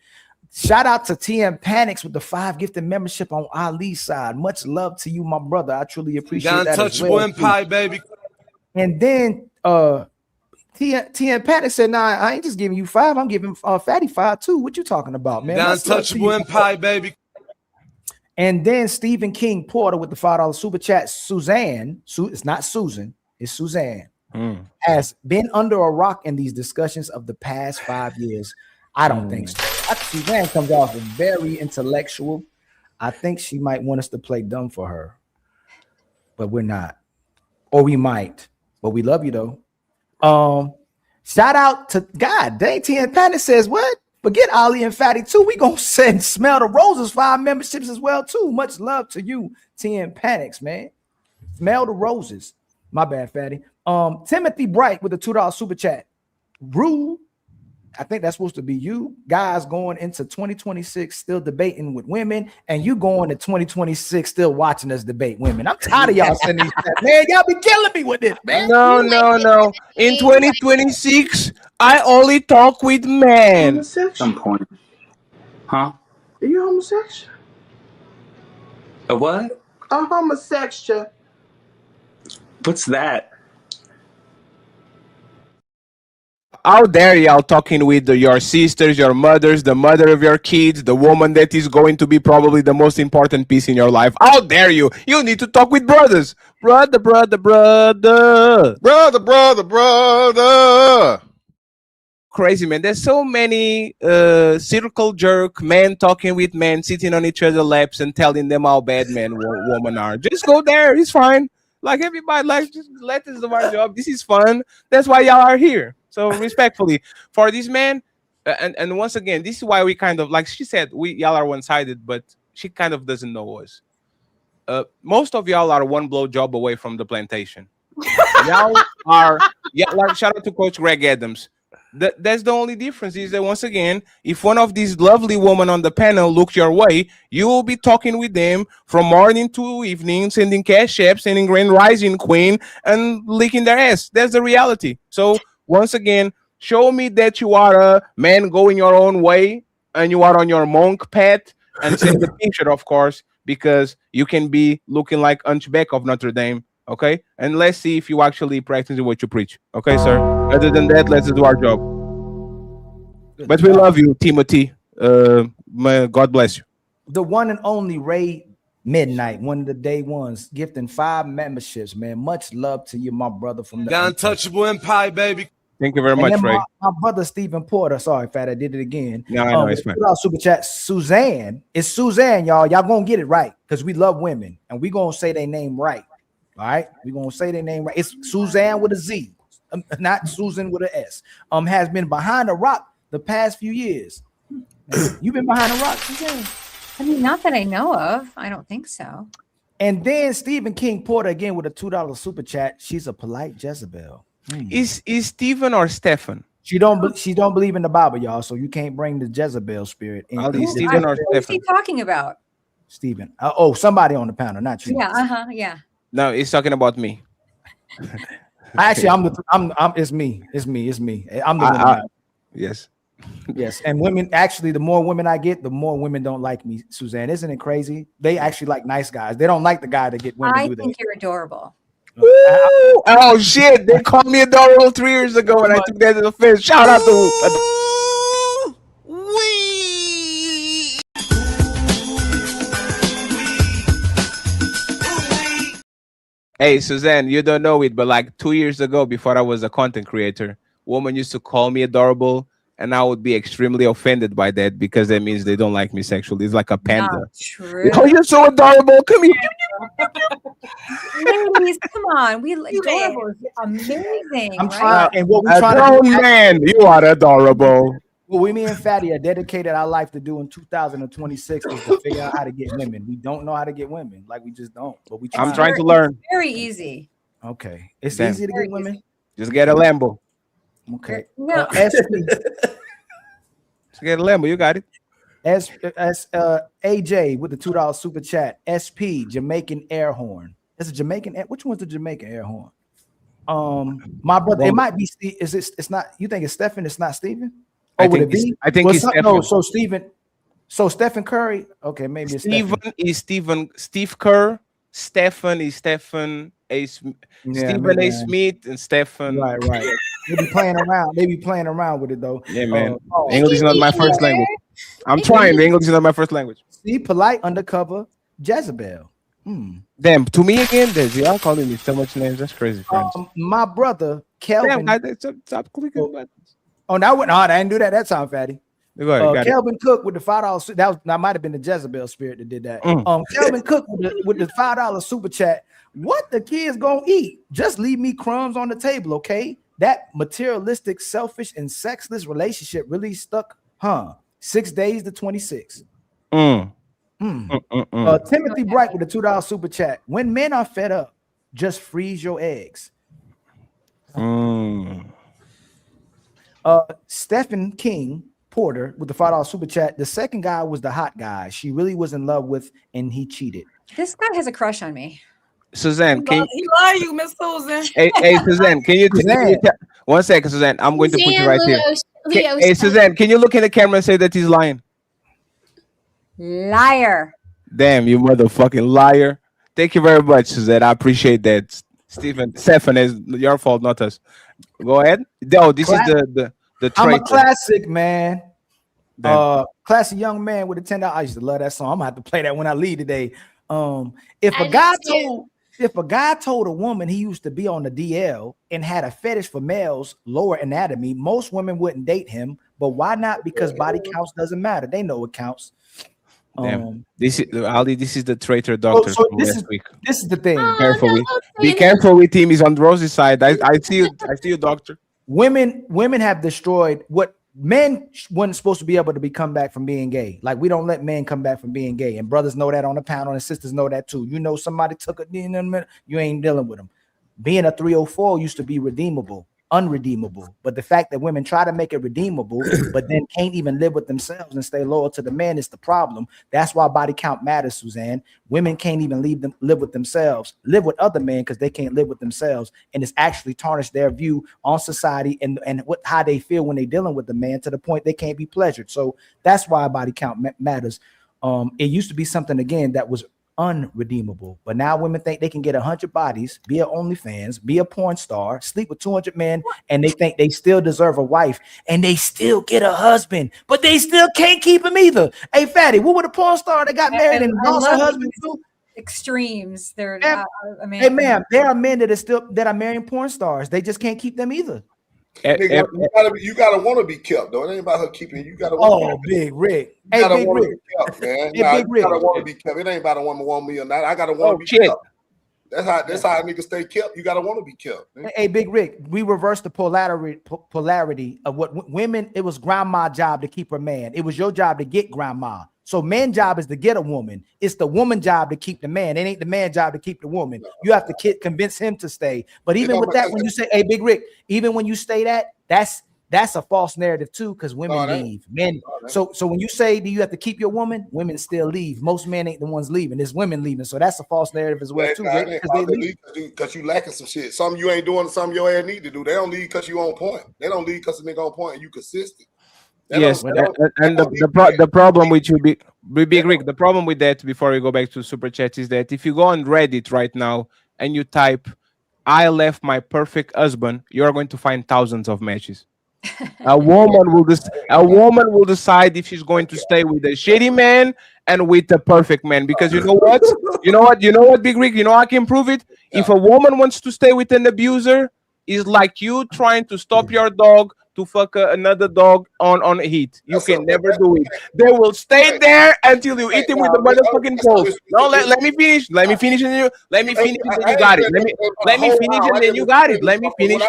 Shout out to TM Panics with the 5 gifted membership on Ali's side. Much love to you, my brother. I truly appreciate that. Untouchable Empire, baby. And then TM Panics said, "Nah, I ain't just giving you 5. I'm giving Fatty 5 too. What you talking about, man?" Untouchable Empire, baby. And then Stephen King Porter with the $5 super chat. Suzanne, it's not Susan, it's Suzanne. Has been under a rock in these discussions of the past 5 years. I don't think so. Suzanne comes off as very intellectual. I think she might want us to play dumb for her, but we're not, or we might. But we love you though. Shout out to God. Dang, T.N. Panic says what? Forget Ali and Fatty too. We gonna send Smell the Roses 5 memberships as well too. Much love to you, T.N. Panics, man. Smell the Roses. My bad, Fatty. Timothy Bright with a $2 super chat. Rue, I think that's supposed to be you guys going into 2026 still debating with women, and you going to 2026 still watching us debate women. I'm tired of y'all sending these chats, man. Y'all be killing me with this, man. No. In 2026, I only talk with men. Some point. Huh? Are you homosexual? A what? A homosexual. What's that? How dare y'all talking with your sisters, your mothers, the mother of your kids, the woman that is going to be probably the most important piece in your life? How dare you? You need to talk with brothers. Brother, brother, brother. Brother, brother, brother. Crazy, man. There's so many circle jerk men talking with men, sitting on each other's laps and telling them how bad men, women are. Just go there. It's fine. Like everybody, like just let us do our job. This is fun. That's why y'all are here. So respectfully for these men, and once again, this is why we kind of, like she said, y'all are one-sided, but she kind of doesn't know us. Most of y'all are one blow job away from the plantation. Y'all are, yeah. Like shout out to Coach Greg Adams. That's the only difference is that once again, if one of these lovely women on the panel look your way, you will be talking with them from morning to evening, sending cash apps, sending Grand Rising Queen, and licking their ass. That's the reality. So once again, show me that you are a man going your own way and you are on your monk path, and send the picture, of course, because you can be looking like Hunchback of Notre Dame. Okay, and let's see if you actually practicing what you preach. Okay, sir. Other than that, let's do our job. But we love you, Timothy. God bless you. The one and only Ray Midnight, one of the day ones, gifting 5 memberships, man. Much love to you, my brother from the Untouchable Empire, baby. Thank you very much, Ray. My brother Stephen Porter. Sorry, Fat, I did it again. No, I know it's fine. Super chat. Suzanne. It's Suzanne, y'all. Y'all gonna get it right because we love women and we gonna say their name right. All right, we're gonna say their name right. It's Suzanne with a Z, not Susan with an S. Has been behind a rock the past few years. You've been behind a rock, Suzanne. I mean, not that I know of. I don't think so. And then Stephen King Porter again with a $2 super chat. She's a polite Jezebel. Is Stephen or Stephen? She don't believe in the Bible, y'all. So you can't bring the Jezebel spirit in. Stephen or What is he talking about? Stephen. Somebody on the panel, not you. Yeah. Yeah. No, he's talking about me. Actually, it's me. I'm the one. Yes. Yes. And women, actually, the more women I get, the more women don't like me, Suzanne. Isn't it crazy? They actually like nice guys. They don't like the guy that get women I do that. think you're adorable. Oh shit! They called me adorable 3 years ago, and I took that as a offense. Shout out to. Hey, Suzanne, you don't know it, but like 2 years ago, before I was a content creator, women used to call me adorable, and I would be extremely offended by that because that means they don't like me sexually. It's like a panda. Not true. Oh, you're so adorable. Come here. Ladies, come on. Adorable is amazing. I'm right? trying, and what we A trying grown to do, man, you are adorable. what we, me and Fatty are dedicated our life to do in 2026 is to figure out how to get women. We don't know how to get women, like we just don't. But we. I'm trying to learn. It's very easy. Okay, it's Damn. easy to get women. Just get a Lambo. Okay. No. Just get a Lambo. You got it. AJ with the $2 super chat. SP Jamaican air horn. It's a Jamaican. Which one's the Jamaican air horn? My brother. It might be. Is it? It's not. You think it's Stephen? It's not Stephen. I Would it think be? I think it's Stephen. No. So Stephen. So Stephen Curry. Okay, maybe it's Stephen is Stephen. Steve Kerr. Stephen is Stephen A. Stephen A. Smith and Stephen. Right. They be playing around. They be playing around with it though. Yeah, man. English is not my first language. I'm trying. English is not my first language. See, polite undercover Jezebel. Damn, to me again, y'all calling me so much names. That's crazy, friends. My brother Kelvin. Damn, stop clicking buttons. Oh, that went hard. I didn't do that time, Fatty. Go ahead, Kelvin Cook with the $5. That might have been the Jezebel spirit that did that. Kelvin Cook with the $5 super chat. What the kids gonna eat? Just leave me crumbs on the table, okay? That materialistic, selfish, and sexless relationship really stuck, huh? 6 days to 26. Timothy Bright with a $2 super chat. When men are fed up, just freeze your eggs. Stephen King Porter with the $5 super chat. The second guy was the hot guy she really was in love with, and he cheated. This guy has a crush on me. Suzanne, He love you, Miss Susan. Hey, Suzanne, can you one second, Suzanne? I'm going to put you right here. Hey, Suzanne, can you look in the camera and say that he's lying? Liar. Damn, you motherfucking liar. Thank you very much, Suzanne. I appreciate that. Stephen, is your fault, not us. Go ahead. No, this is the I'm a traitor. classic man. Damn. Classic young man with a $10. I used to love that song. I'm gonna have to play that when I leave today. If I a guy do too. told a woman he used to be on the DL and had a fetish for males' lower anatomy, most women wouldn't date him. But why not? Because body counts doesn't matter. They know it counts. Damn. This is Ali. This is the traitor doctor so from this last is week. this is the thing. Oh, Careful no, with, don't be say that. careful with him. He's on Rose's side. I see you. I see you, doctor. Women have destroyed what men wasn't supposed to be able to come back from being gay. Like, we don't let men come back from being gay, and brothers know that on the panel, and sisters know that too. You know, somebody took a knee in a minute, you ain't dealing with them. Being a 304 used to be unredeemable. But the fact that women try to make it redeemable, but then can't even live with themselves and stay loyal to the man is the problem. That's why body count matters, Suzanne. Women can't even live with themselves, live with other men, because they can't live with themselves, and it's actually tarnished their view on society and how they feel when they're dealing with the man, to the point they can't be pleasured. So that's why body count matters. It used to be something, again, that was unredeemable, but now women think they can get 100 bodies, be a OnlyFans, be a porn star, sleep with 200 men, and they think they still deserve a wife, and they still get a husband, but they still can't keep him either. Hey, Fatty, what would a porn star that got married and lost her husband do? Extremes. They're Hey, ma'am, there are men that are marrying porn stars. They just can't keep them either. Nigga, you gotta want to be kept, though. It ain't about her keeping you. Gotta want Big Rick. You gotta want to be kept, man. Hey, Big Rick. You gotta want to be kept. It ain't about a woman want me or not. I gotta want to be kept. That's how niggas stay kept. You gotta want to be kept. Man. Hey, Big Rick, we reversed the polarity of what women. It was grandma's job to keep her man. It was your job to get grandma. So man's job is to get a woman. It's the woman's job to keep the man. It ain't the man's job to keep the woman. You have to convince him to stay. But even with that, when you say, hey, Big Rick, even when you say that's a false narrative too, because women leave. Men. So when you say, do you have to keep your woman? Women still leave. Most men ain't the ones leaving. It's women leaving. So that's a false narrative as well too. Because you lacking some shit. Something you ain't doing, something your ass need to do. They don't leave because you on point. They don't leave because the nigga on point and you consistent. Yes, and the problem with you, Big Rick, the problem with that, before we go back to super chat, is that if you go on Reddit right now and you type, "I left my perfect husband," you are going to find thousands of matches. A woman will decide if she's going to stay with a shitty man and with the perfect man, because you know what, Big Rick, you know I can prove it. Yeah. If a woman wants to stay with an abuser, it's like you trying to stop your dog to fuck another dog on heat. You can never do it. They will stay there until you eat him with the motherfucking pole. No, let me finish. Let me finish and you got it. Let me finish and then you got it. Let me finish.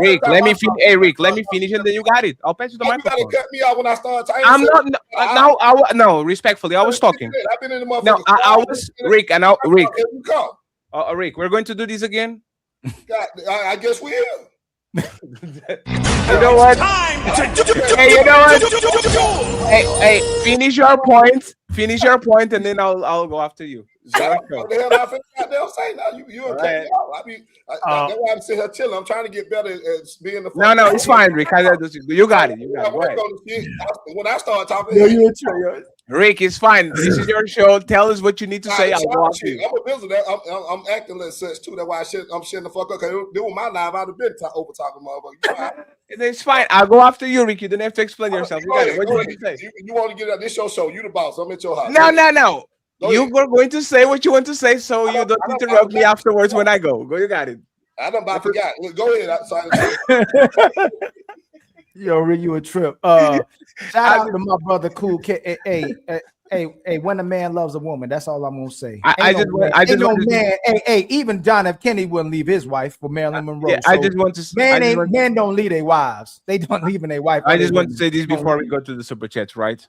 Rick, let me finish. Hey, Rick, let me finish and then you got it. I'll pass you the microphone. You cut me out when I started. I'm not. No, respectfully, I was talking. I've been in the motherfucker. No, I was Rick and now Rick. Rick, we're going to do this again. I guess we will. You know what? Hey, you know what? Hey, finish your point, and then I'll go after you. What the hell I they'll say now? You okay? That's why I'm sitting here chilling. I'm trying to get better at being the. No, it's fine, Rick. You got it. Go ahead. When I start talking, Rick, it's fine. This is your show. Tell us what you need to say. I'll go after you. I'm a visitor. I'm acting like such too. That's why I'm shitting the fuck up. Because it was my live. I'd have been over talking, motherfucker. It's fine. I'll go after you, Rick. You don't have to explain yourself. You got it. What do you want to say? You want to get out this your show? You the boss. I'm at your house. No. You were going to say what you want to say, so you don't interrupt me afterwards when I go. You got it. I don't about forgot. Go ahead. Yo, Rick, you a trip. Shout out to my brother, Cool. Hey, when a man loves a woman, that's all I'm gonna say. Even John F. Kennedy wouldn't leave his wife for Marilyn Monroe. Yeah, so men don't leave their wives. They don't leave their wife. I just want to say this before we go to the super chats, right?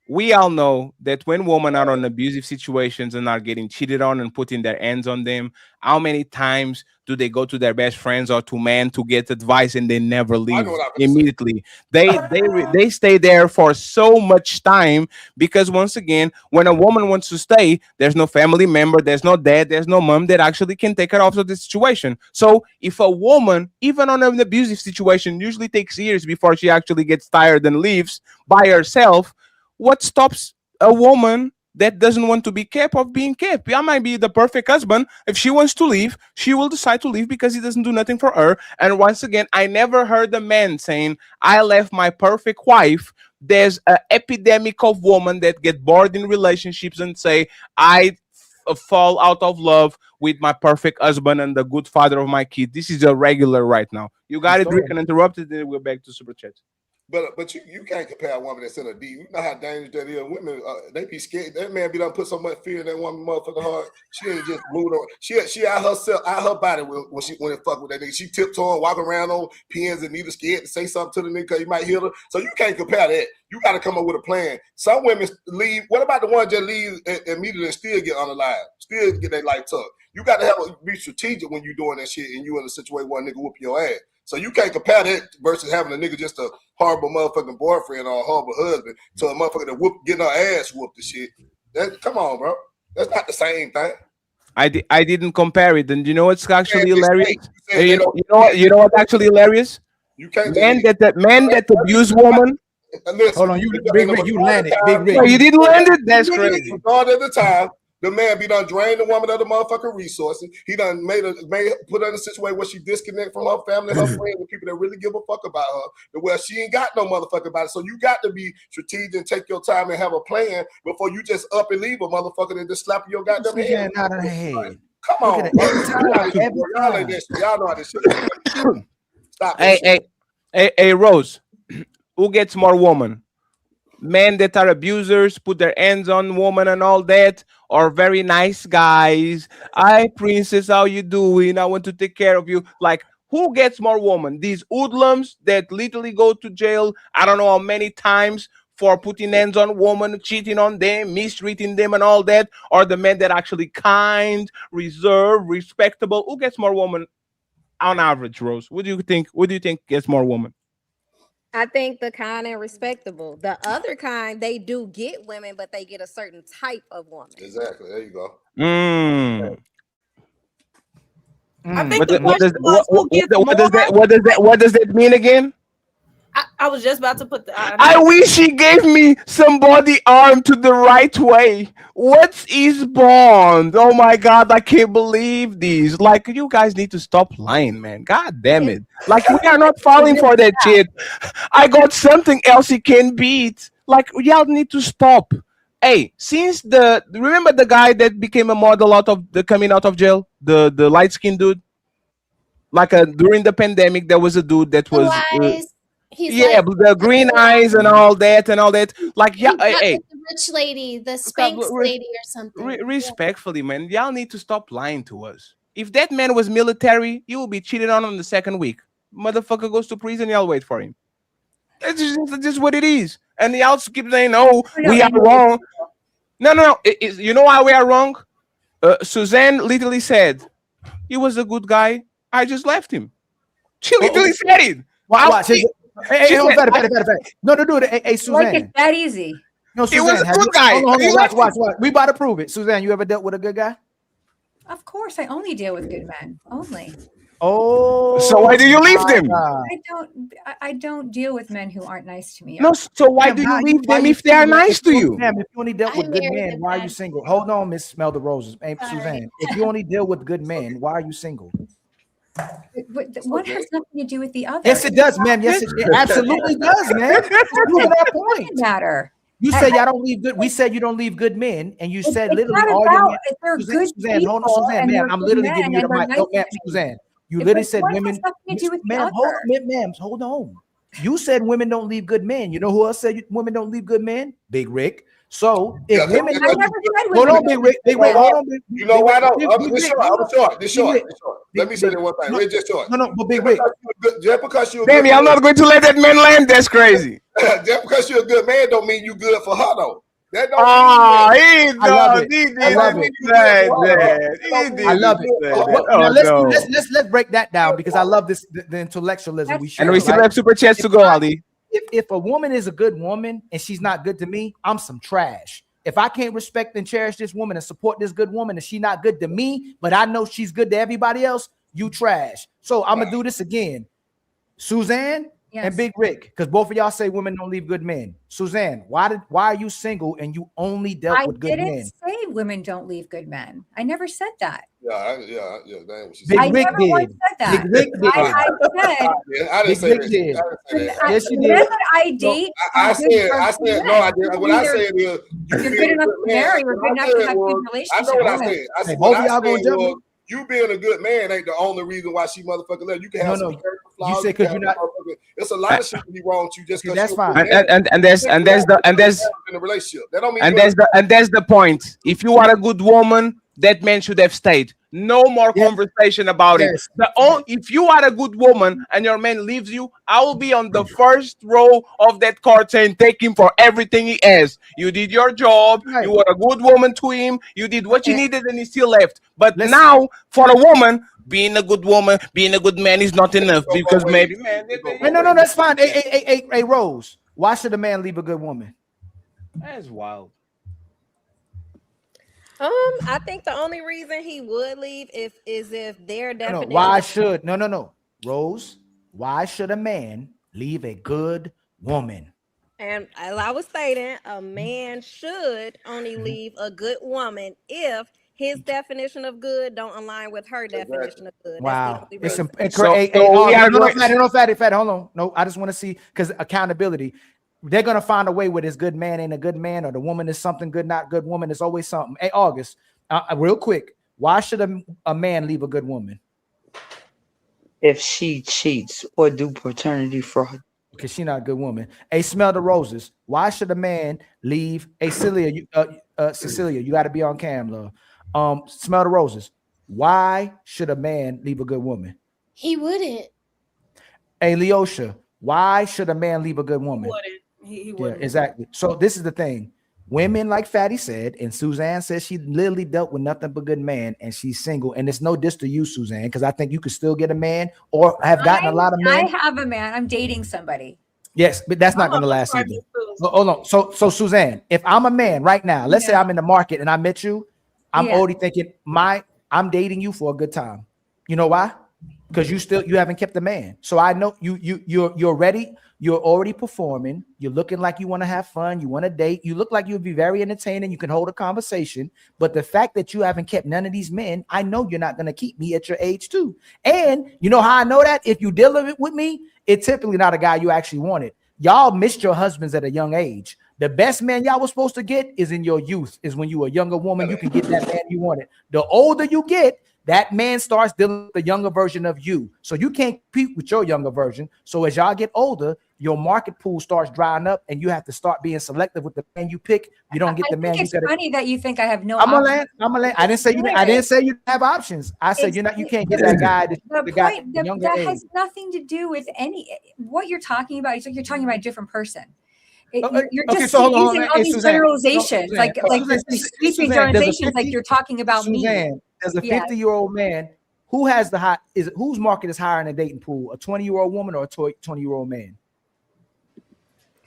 We all know that when women are in abusive situations and are getting cheated on and putting their hands on them, how many times do they go to their best friends or to men to get advice and they never leave immediately? They stay there for so much time because, once again, when a woman wants to stay, there's no family member, there's no dad, there's no mom that actually can take her off of the situation. So if a woman, even on an abusive situation, usually takes years before she actually gets tired and leaves by herself, what stops a woman that doesn't want to be kept of being kept. I might be the perfect husband. If she wants to leave, she will decide to leave because he doesn't do nothing for her. And once again, I never heard a man saying, I left my perfect wife. There's an epidemic of women that get bored in relationships and say, I fall out of love with my perfect husband and the good father of my kid. This is a regular right now. You got it, Rick, and interrupted, then we're back to Super Chat. But you can't compare a woman that's in a D. You know how dangerous that is. Women, they be scared. That man be done put so much fear in that woman motherfucking heart. She ain't just moved on. She out herself, out her body when it fuck with that nigga. She tiptoeing, walking around on pins and needles, scared to say something to the nigga because he might hit her. So you can't compare that. You got to come up with a plan. Some women leave. What about the ones that leave immediately and still get unalive, still get their life tucked? You got to be strategic when you doing that shit and you in a situation where a nigga whoop your ass. So you can't compare that versus having a nigga just a horrible motherfucking boyfriend or a horrible husband to a motherfucker that getting her ass whooped and shit. Come on, bro. That's not the same thing. I didn't compare it, and you know what's actually hilarious? You know what's actually hilarious? You can't men that abuse women. Listen, hold on, Big Rick, you landed. Big Rick. No, you didn't land it? That's crazy. All at the time. The man be done drained the woman of the motherfucking resources. He done put her in a situation where she disconnect from her family, her friends, and people that really give a fuck about her. Where she ain't got no motherfucker about it. So you got to be strategic and take your time and have a plan before you just up and leave a motherfucker and just slap your goddamn head. Come on, y'all know how this shit. Stop. Hey, Rose. Who gets more woman? Men that are abusers, put their hands on women and all that, or very nice guys. Hi, princess, how you doing? I want to take care of you. Like, who gets more woman? These hoodlums that literally go to jail, I don't know how many times for putting hands on women, cheating on them, mistreating them and all that, or the men that actually kind, reserved, respectable? Who gets more woman on average, Rose? What do you think? What do you think gets more woman? I think the kind and respectable. The other kind, they do get women, but they get a certain type of woman. Exactly. There you go. I think what does that mean again? I was just about to put the. I wish he gave me somebody arm to the right way. What's his bond? Oh my God, I can't believe these. Like, you guys need to stop lying, man. God damn it. Like, we are not falling for that shit. I got something else he can beat. Like, y'all need to stop. Hey, remember the guy that became a model out of the coming out of jail? The light-skinned dude? Like, during the pandemic, there was a dude that was. The green eyes and all that. Like, the rich lady, the Spanx lady or something. Respectfully, man, y'all need to stop lying to us. If that man was military, you will be cheated on the second week. Motherfucker goes to prison, y'all wait for him. It's just what it is. And y'all keep saying, "No, we are wrong." No. You know why we are wrong? Suzanne literally said, "He was a good guy. I just left him." She literally said it. Watch. Hey, better. No, do it. Hey, Suzanne. Like it's that easy. No, Suzanne. He was a good guy. Watch. We about to prove it. Suzanne, you ever dealt with a good guy? Of course, I only deal with good men. Only. Oh. So why do you leave them? I don't deal with men who aren't nice to me. No. So why do you leave them if they are nice to you? Ma'am, if you only dealt with good men, why are you single? Hold on, Miss Smell the Roses. Hey, Suzanne, if you only deal with good men, why are you single? One has nothing to do with the other. Yes, it does, ma'am. Yes, it absolutely does, man. That point. Matter. You say y'all don't leave good. We said you don't leave good men, and you said literally all your men. If they're good Suzanne, hold on, Suzanne, ma'am. I'm literally giving you the mic. No, ma'am, Suzanne. You literally said women. Ma'am, hold on. You said women don't leave good men. You know who else said women don't leave good men? Big Rick. So if women, hold on, Big Rick. Hold on. You know why though? This short. Let me say that one thing. We're just short. No, but Big Rick. Just because you're damn, y'all not going to let that man land. That's crazy. Just because you're a good man don't mean you good for her though. That don't I love it. Let's break that down because I love this the intellectualism we share. And we still have super chats to go, Ali. If a woman is a good woman and she's not good to me, I'm some trash. If I can't respect and cherish this woman and support this good woman and she's not good to me, but I know she's good to everybody else, you trash. So I'm gonna do this again. Suzanne, and Big Rick, because both of y'all say women don't leave good men. Suzanne, why are you single and you only dealt with good men? I didn't say women don't leave good men. I never said that. Yeah, that ain't what she said. I never once said that. Big Rick did. I said. I didn't say that. Yes, you did. Whenever I date, I said no. I did. What I said is you're good enough to marry or good enough to have good relationships. I know what I said. I said both of y'all gonna jump. You being a good man ain't the only reason why she motherfucking left. You can have some character flaws. You said because you're not. It's a lot of shit to be wrong with you just because that's fine. And there's in a relationship. That don't mean there's the point. If you are a good woman, that man should have stayed. No more conversation about it. If you are a good woman and your man leaves you, I will be on the first row of that car saying, take him for everything he has. You did your job. You were a good woman to him. You did what you needed and he still left. But now, for a woman, being a good woman, being a good man is not enough because maybe, man. No, that's fine. Hey, Rose, why should a man leave a good woman? That's wild. I think the only reason he would leave is if their definition. No. Rose, why should a man leave a good woman? And as I was stating, a man should only leave a good woman if his definition of good don't align with her definition of good. Wow. It's Hold on. No, I just want to see, because accountability. They're gonna find a way where this good man ain't a good man, or the woman is something good, not good woman. It's always something. Hey, August, real quick, why should a man leave a good woman? If she cheats or do paternity fraud. Because she's not a good woman. Hey, Smell the Roses, why should a man leave? Hey, Cecilia, you got to be on cam, love. Smell the Roses, why should a man leave a good woman? He wouldn't. Hey, Leosha, why should a man leave a good woman? He wouldn't. Yeah, exactly. So this is the thing. Women, like Fatty said, and Suzanne says she literally dealt with nothing but good man, and she's single. And it's no diss to you, Suzanne, because I think you could still get a man or have gotten a lot of men. I have a man. I'm dating somebody. Yes, but that's not going to last either. Hold on. So Suzanne, if I'm a man right now, let's say I'm in the market and I met you, I'm already thinking I'm dating you for a good time. You know why? Because you haven't kept the man. So I know you're ready. You're already performing. You're looking like you want to have fun. You want to date. You look like you would be very entertaining. You can hold a conversation. But the fact that you haven't kept none of these men, I know you're not going to keep me at your age too. And you know how I know that? If you deal with me, it's typically not a guy you actually wanted. Y'all missed your husbands at a young age. The best man y'all was supposed to get is in your youth, is when you were a younger woman. You can get that man you wanted. The older you get, that man starts dealing with the younger version of you. So you can't compete with your younger version. So as y'all get older, your market pool starts drying up and you have to start being selective with the man you pick. You don't get the man you get. It's funny that you think I have no options. I'm a land. I didn't say you have options. I said you can't get that guy. That has nothing to do with what you're talking about. It's like you're talking about a different person. You're just using all these generalizations, like sweeping generalizations, like you're talking about me. As a 50-year-old man, whose market is higher in a dating pool, a 20-year-old woman or a 20-year-old man?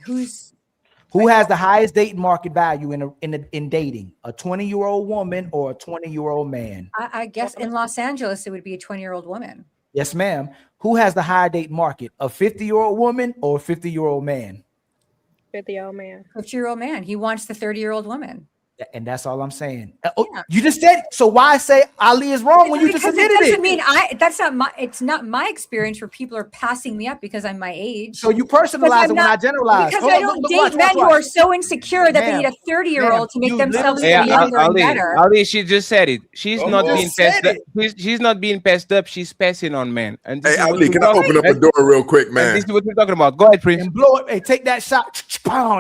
Who has the highest dating market value in dating, a 20-year-old woman or a 20-year-old man? I guess in Los Angeles it would be a 20-year-old woman. Yes, ma'am. Who has the higher dating market, a 50-year-old woman or a 50-year-old man? 50-year-old man. 50-year-old man. He wants the 30-year-old woman. And that's all I'm saying. You just said it. So why say Ali is wrong when you just admitted it? Doesn't mean it's not my experience where people are passing me up because I'm my age. So you personalize it when I generalize. Because I don't date men who are so insecure that they need a 30-year-old to make themselves feel younger and better. Ali, she just said it. She's not being passed up. She's not being passed up. She's passing on men. And hey, Ali, can I open up a door real quick, man? This is what we're talking about. Go ahead, Prince. And blow it. Hey, take that shot.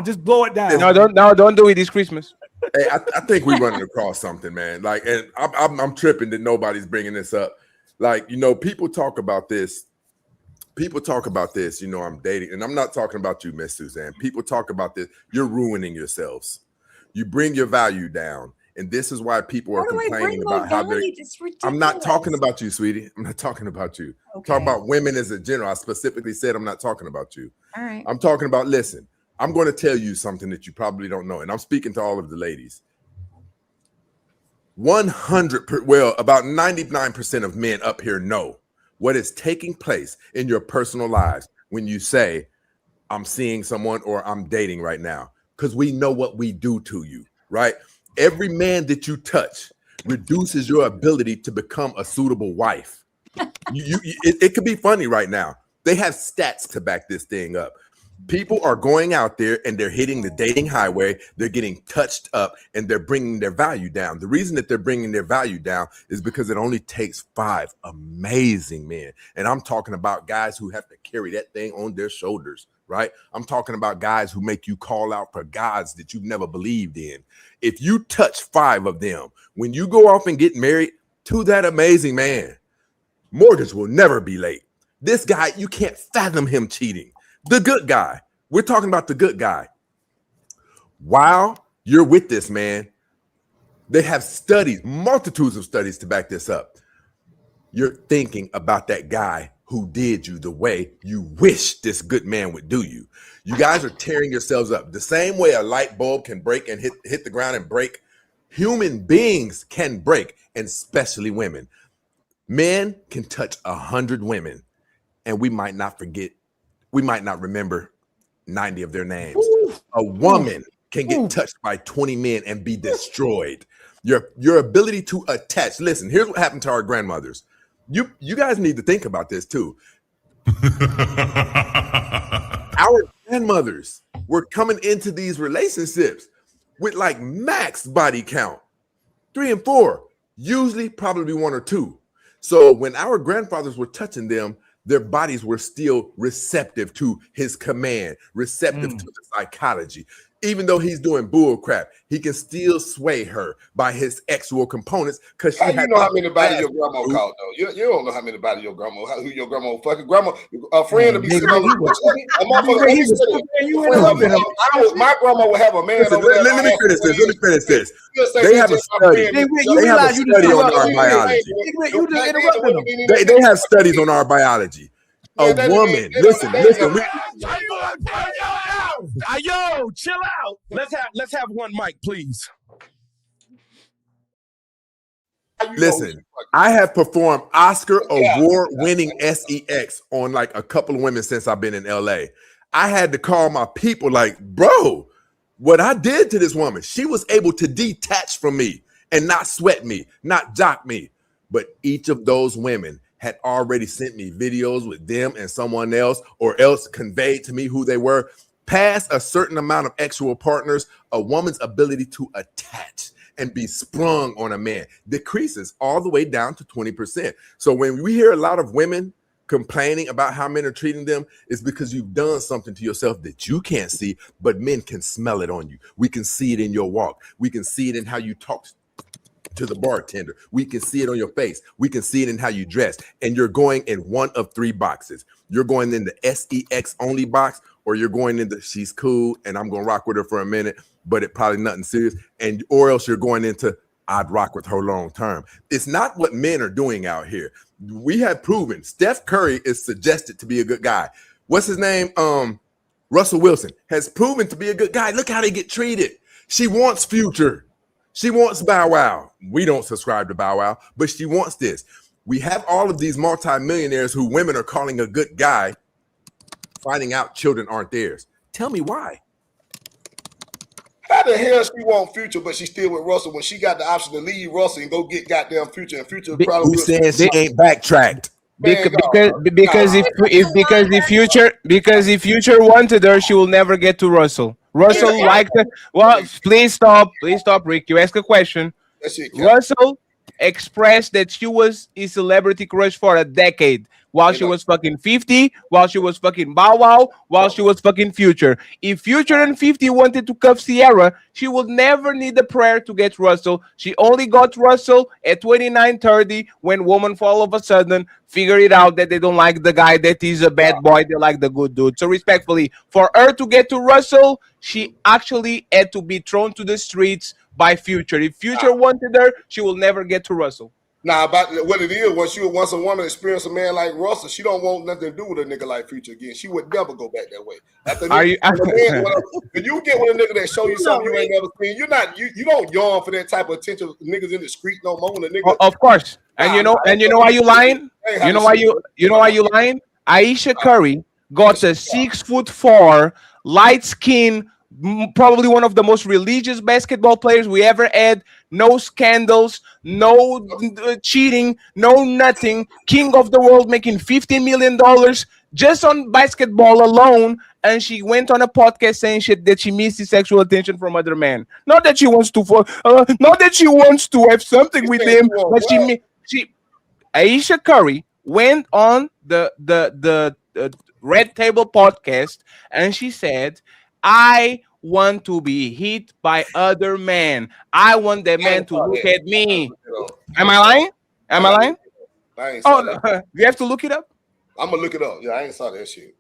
Just blow it down. No, don't do it this Christmas. Hey, I think we're running across something, man. Like, and I'm tripping that nobody's bringing this up. Like, people talk about this. People talk about this. I'm dating, and I'm not talking about you, Miss Suzanne. People talk about this. You're ruining yourselves. You bring your value down, and this is why people are complaining about how they're. I'm not talking about you, sweetie. I'm not talking about you. Okay. I'm talking about women as a general. I specifically said I'm not talking about you. All right. I'm talking about, listen. I'm going to tell you something that you probably don't know, and I'm speaking to all of the ladies. About 99% of men up here know what is taking place in your personal lives when you say, I'm seeing someone or I'm dating right now, because we know what we do to you, right? Every man that you touch reduces your ability to become a suitable wife. It could be funny right now. They have stats to back this thing up. People are going out there and they're hitting the dating highway. They're getting touched up and they're bringing their value down. The reason that they're bringing their value down is because it only takes 5 amazing men. And I'm talking about guys who have to carry that thing on their shoulders, right? I'm talking about guys who make you call out for gods that you've never believed in. If you touch 5 of them, when you go off and get married to that amazing man, mortgage will never be late. This guy, you can't fathom him cheating. The good guy. We're talking about the good guy. While you're with this man, they have studies, multitudes of studies to back this up. You're thinking about that guy who did you the way you wish this good man would do you. You guys are tearing yourselves up. The same way a light bulb can break and hit the ground and break, human beings can break, and especially women. Men can touch 100 women, and we might not remember 90 of their names. Ooh. A woman can get touched by 20 men and be destroyed. Your ability to attach. Listen, here's what happened to our grandmothers. You guys need to think about this too. Our grandmothers were coming into these relationships with like max body count, 3 and 4, usually probably 1 or 2. So when our grandfathers were touching them, their bodies were still receptive to his command, receptive to the psychology. Even though he's doing bull crap, he can still sway her by his sexual components. Because how you know how many bodies your grandma called though? You don't know how many bodies your grandma, who your grandma fucking grandma, a friend to be sitting on a motherfucker. My grandma would have a man. Listen, let me finish this. They have a study. They have a study on our biology. They have studies on our biology. A woman, listen. Yo, chill out. Let's have one mic, please. Listen, I have performed Oscar award-winning sex on like a couple of women since I've been in LA. I had to call my people like, bro, what I did to this woman, she was able to detach from me and not sweat me, not jock me. But each of those women had already sent me videos with them and someone else, or else conveyed to me who they were. Past a certain amount of sexual partners, a woman's ability to attach and be sprung on a man decreases all the way down to 20%. So when we hear a lot of women complaining about how men are treating them, it's because you've done something to yourself that you can't see, but men can smell it on you. We can see it in your walk. We can see it in how you talk to the bartender. We can see it on your face. We can see it in how you dress. And you're going in one of 3 boxes. You're going in the sex only box, or you're going into she's cool and I'm going to rock with her for a minute, but it probably nothing serious. And or else you're going into I'd rock with her long term. It's not what men are doing out here. We have proven Steph Curry is suggested to be a good guy. What's his name? Russell Wilson has proven to be a good guy. Look how they get treated. She wants Future. She wants Bow Wow. We don't subscribe to Bow Wow, but she wants this. We have all of these multimillionaires who women are calling a good guy, finding out children aren't theirs. Tell me why. How the hell she want Future, but she still with Russell when she got the option to leave Russell and go get goddamn Future, and Future probably who says she ain't backtracked? Because if Future wanted her, she will never get to Russell. Russell liked her. Well, please stop, Rick. You ask a question. Russell expressed that she was a celebrity crush for a decade. While she was fucking 50, while she was fucking Bow Wow, while she was fucking Future. If Future and 50 wanted to cuff Sierra, she would never need a prayer to get Russell. She only got Russell at 29, 30 when women all of a sudden figure it out that they don't like the guy that is a bad boy. They like the good dude. So respectfully, for her to get to Russell, she actually had to be thrown to the streets by Future. If Future wanted her, she will never get to Russell. Nah, about what it is, once a woman experience a man like Russell, she don't want nothing to do with a nigga like Future again. She would never go back that way. When you get with a nigga that show you something you ain't never seen, you don't yawn for that type of attention niggas in the street no more. When a nigga, of course. And you know why you lying? You know why you lying? Aisha Curry got a 6'4", light skin, probably one of the most religious basketball players we ever had. No scandals, no cheating, no nothing. King of the world, making $15 million just on basketball alone. And she went on a podcast saying shit that she misses sexual attention from other men. Not that she wants to, not that she wants to have something with him, but she Aisha Curry went on the Red Table podcast and she said, "I want to be hit by other men. I want that man to look at me." Am I lying? Am I lying? I ain't saw Oh, no. You have to look it up. I'm gonna look it up. Yeah, I ain't saw that shit.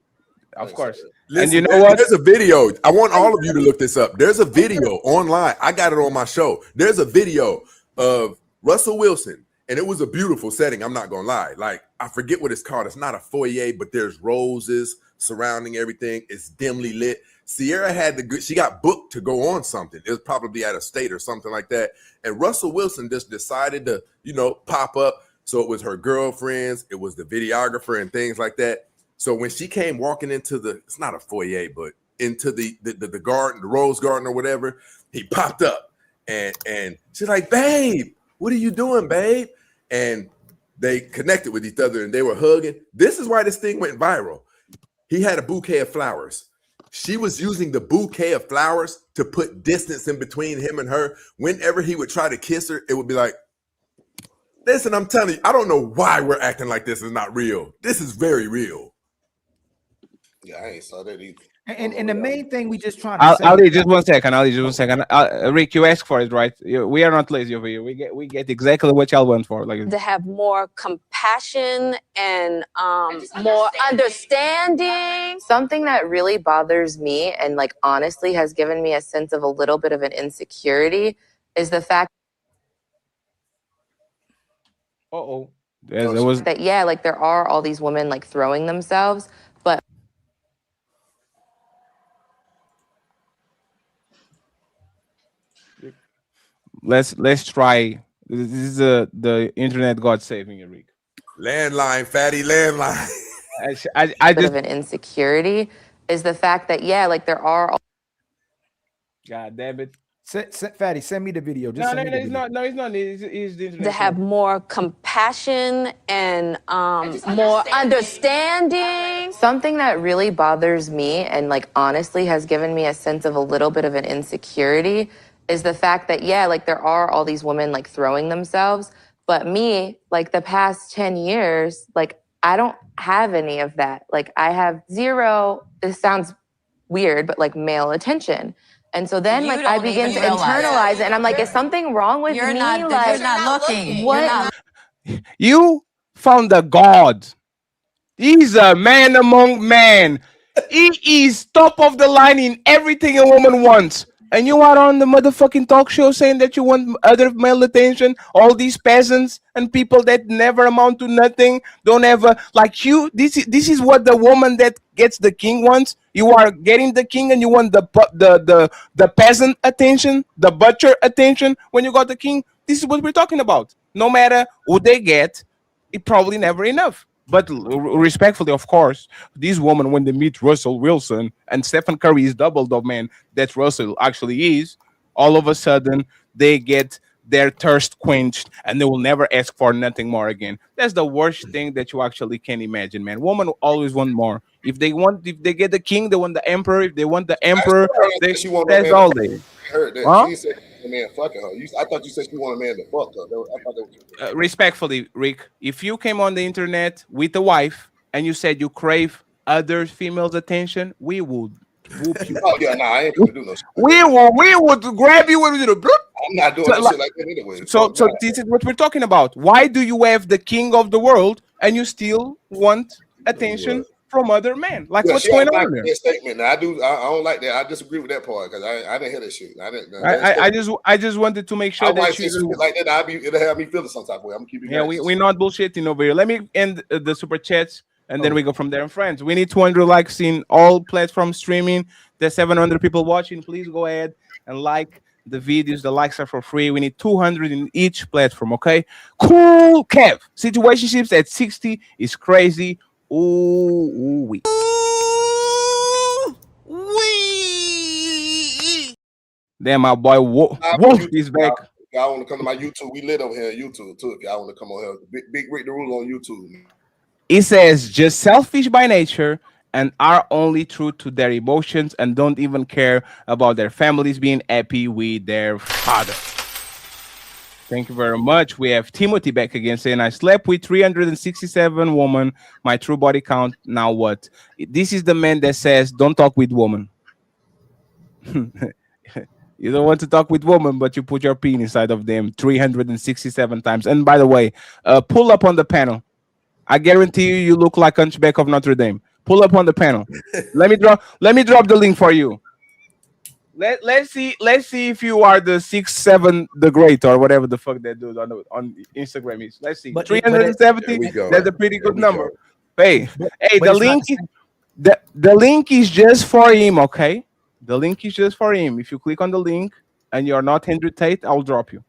Of course. Listen, and you know what? There's a video. I want all of you to look this up. There's a video online. I got it on my show. There's a video of Russell Wilson, and it was a beautiful setting. I'm not gonna lie. Like, I forget what it's called. It's not a foyer, but there's roses surrounding everything. It's dimly lit. Sierra she got booked to go on something. It was probably at a state or something like that. And Russell Wilson just decided to, pop up. So it was her girlfriends, it was the videographer and things like that. So when she came walking into it's not a foyer, but into the garden, the rose garden or whatever, he popped up and she's like, "Babe, what are you doing, babe?" And they connected with each other and they were hugging. This is why this thing went viral. He had a bouquet of flowers. She was using the bouquet of flowers to put distance in between him and her. Whenever he would try to kiss her, it would be like, "Listen, I'm telling you, I don't know why we're acting like this is not real. This is very real." Yeah, I ain't saw that either. And the main thing we just trying to say. Ali, just 1 second. Ali, just 1 second. Rick, you asked for it, right? We are not lazy over here. We get exactly what y'all went for. Like, to have more compassion and more understanding. Something that really bothers me and like honestly has given me a sense of a little bit of an insecurity is the fact that like there are all these women like throwing themselves, but let's try. This is the internet God saving you, Rick. Landline, fatty, landline. I just of an insecurity is the fact that like there are. God damn it. Fatty, send me the video. No, it's not. No, it's not. It's the internet. To have more compassion and more understanding. Something that really bothers me and like honestly has given me a sense of a little bit of an insecurity is the fact that like there are all these women like throwing themselves, but me, like the past 10 years, like I don't have any of that. Like I have zero, this sounds weird, but like male attention. And so then like I begin to internalize it and I'm like, is something wrong with me? You're not looking. What? You found a God. He's a man among men. He is top of the line in everything a woman wants. And you are on the motherfucking talk show saying that you want other male attention, all these peasants and people that never amount to nothing, don't ever like you. This is what the woman that gets the king wants. You are getting the king and you want the peasant attention, the butcher attention when you got the king. This is what we're talking about. No matter who they get, it's probably never enough. But respectfully, of course, these women, when they meet Russell Wilson and Stephen Curry is double the man that Russell actually is, all of a sudden they get their thirst quenched and they will never ask for nothing more again. That's the worst thing that you actually can imagine, man. Women always want more. If they get the king, they want the emperor. If they want the emperor, that's all they. I heard that. Huh? She said a man fucking her. I thought you said she wanted a man to fuck her. I thought that was respectfully, Rick, if you came on the internet with a wife and you said you crave other females' attention, we would whoop you. Oh yeah, I ain't gonna do no shit. We would grab you with the. I'm not doing shit like that anyway. So this is what we're talking about. Why do you have the king of the world and you still want attention from other men? Like what's going on there? Statement. Now, I don't like that. I disagree with that part because I didn't hear that shit. I just wanted to make sure that you like that. It'll have me feeling some type of way. I'm keeping. Yeah, we're not bullshitting over here. Let me end the super chats and then we go from there. And friends, we need 200 likes in all platforms streaming. There's 700 people watching. Please go ahead and like the videos. The likes are for free. We need 200 in each platform. Okay, cool. Kev, situationships at 60 is crazy. Ooh, wee. Damn, my boy Wolf is back. Y'all want to come to my YouTube? We lit over here on YouTube too. If y'all want to come on here, Big Rick the Ruler on YouTube. It says just selfish by nature and are only true to their emotions and don't even care about their families being happy with their father. Thank you very much. We have Timothy back again saying, I slept with 367 women, my true body count. Now what? This is the man that says, don't talk with women. You don't want to talk with women, but you put your peen inside of them 367 times. And by the way, pull up on the panel. I guarantee you look like Hunchback of Notre Dame. Pull up on the panel. Let me drop the link for you. Let's see if you are the 6'7" the great or whatever the fuck that dude on Instagram is. Let's see. 370. That's a pretty good number. Hey, the link is just for him, okay? The link is just for him. If you click on the link and you're not Henry Tate, I'll drop you.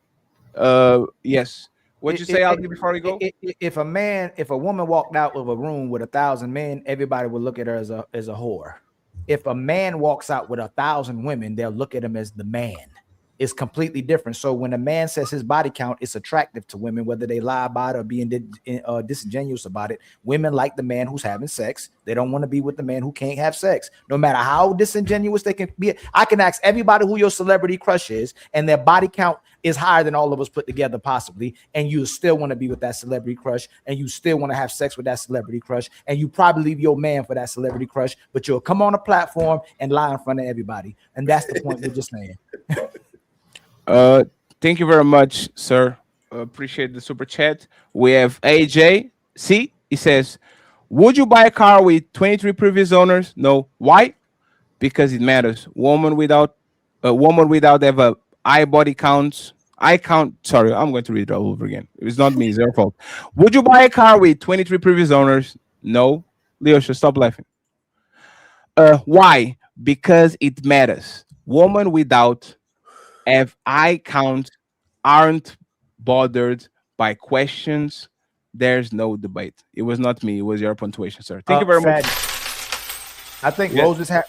Yes. What'd you say, Aldi, before we go? If a woman walked out of a room with 1,000 men, everybody would look at her as a whore. If a man walks out with 1,000 women, they'll look at him as the man. It's completely different. So when a man says his body count is attractive to women, whether they lie about it or being disingenuous about it, women like the man who's having sex. They don't want to be with the man who can't have sex. No matter how disingenuous they can be. I can ask everybody who your celebrity crush is, and their body count is higher than all of us put together possibly, and you still want to be with that celebrity crush, and you still want to have sex with that celebrity crush, and you probably leave your man for that celebrity crush, but you'll come on a platform and lie in front of everybody. And that's the point we're just saying. Thank you very much, sir. Appreciate the super chat. We have AJ C. He says, would you buy a car with 23 previous owners? No. Why? Because it matters. Woman without have a eye body counts. Sorry, I'm going to read it all over again. It's not me, it's your fault. Would you buy a car with 23 previous owners? No. Leo should stop laughing. Why? Because it matters. Woman without have eye count aren't bothered by questions. There's no debate. It was not me. It was your punctuation, sir. Thank you very much. I think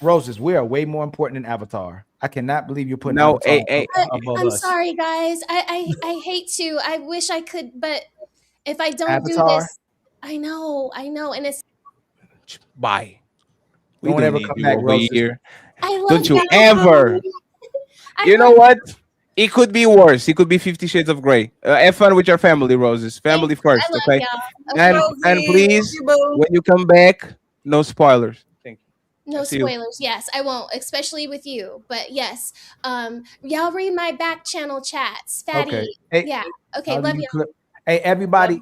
Roses. We are way more important than Avatar. I cannot believe you're putting I'm sorry, guys. I hate to. I wish I could, but if I don't Avatar? do this, I know, and it's bye. We don't ever come back, Roses. Here. I love Don't you y'all. ever? You know what? It could be worse. It could be 50 Shades of Grey. Have fun with your family, Roses. Family first, okay? And please, when you come back, no spoilers. Thank you. No spoilers. Yes, I won't, especially with you. But yes, y'all read my back channel chats. Fatty. Okay. Hey, yeah. Okay. Love you. Hey, everybody.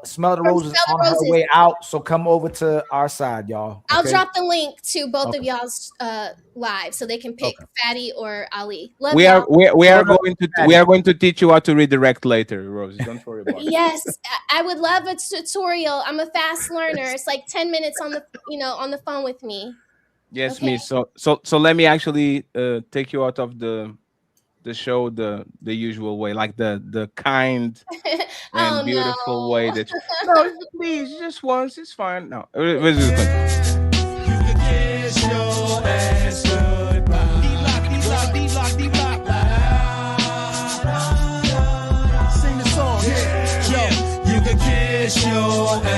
Smell the Roses on her way out. So come over to our side, y'all. Okay? I'll drop the link to both of y'all's live so they can pick Fatty or Ali. Love we y'all. are going to teach you how to redirect later, Roses. Don't worry about it. Yes, I would love a tutorial. I'm a fast learner. It's like 10 minutes on the phone with me. Yes, okay. me. So let me actually take you out of the show the usual way, like the kind and beautiful way that no, please, just once, it's fine. No, it was just fun. You can kiss your ass goodbye. Sing the song, yeah. You can kiss your ass.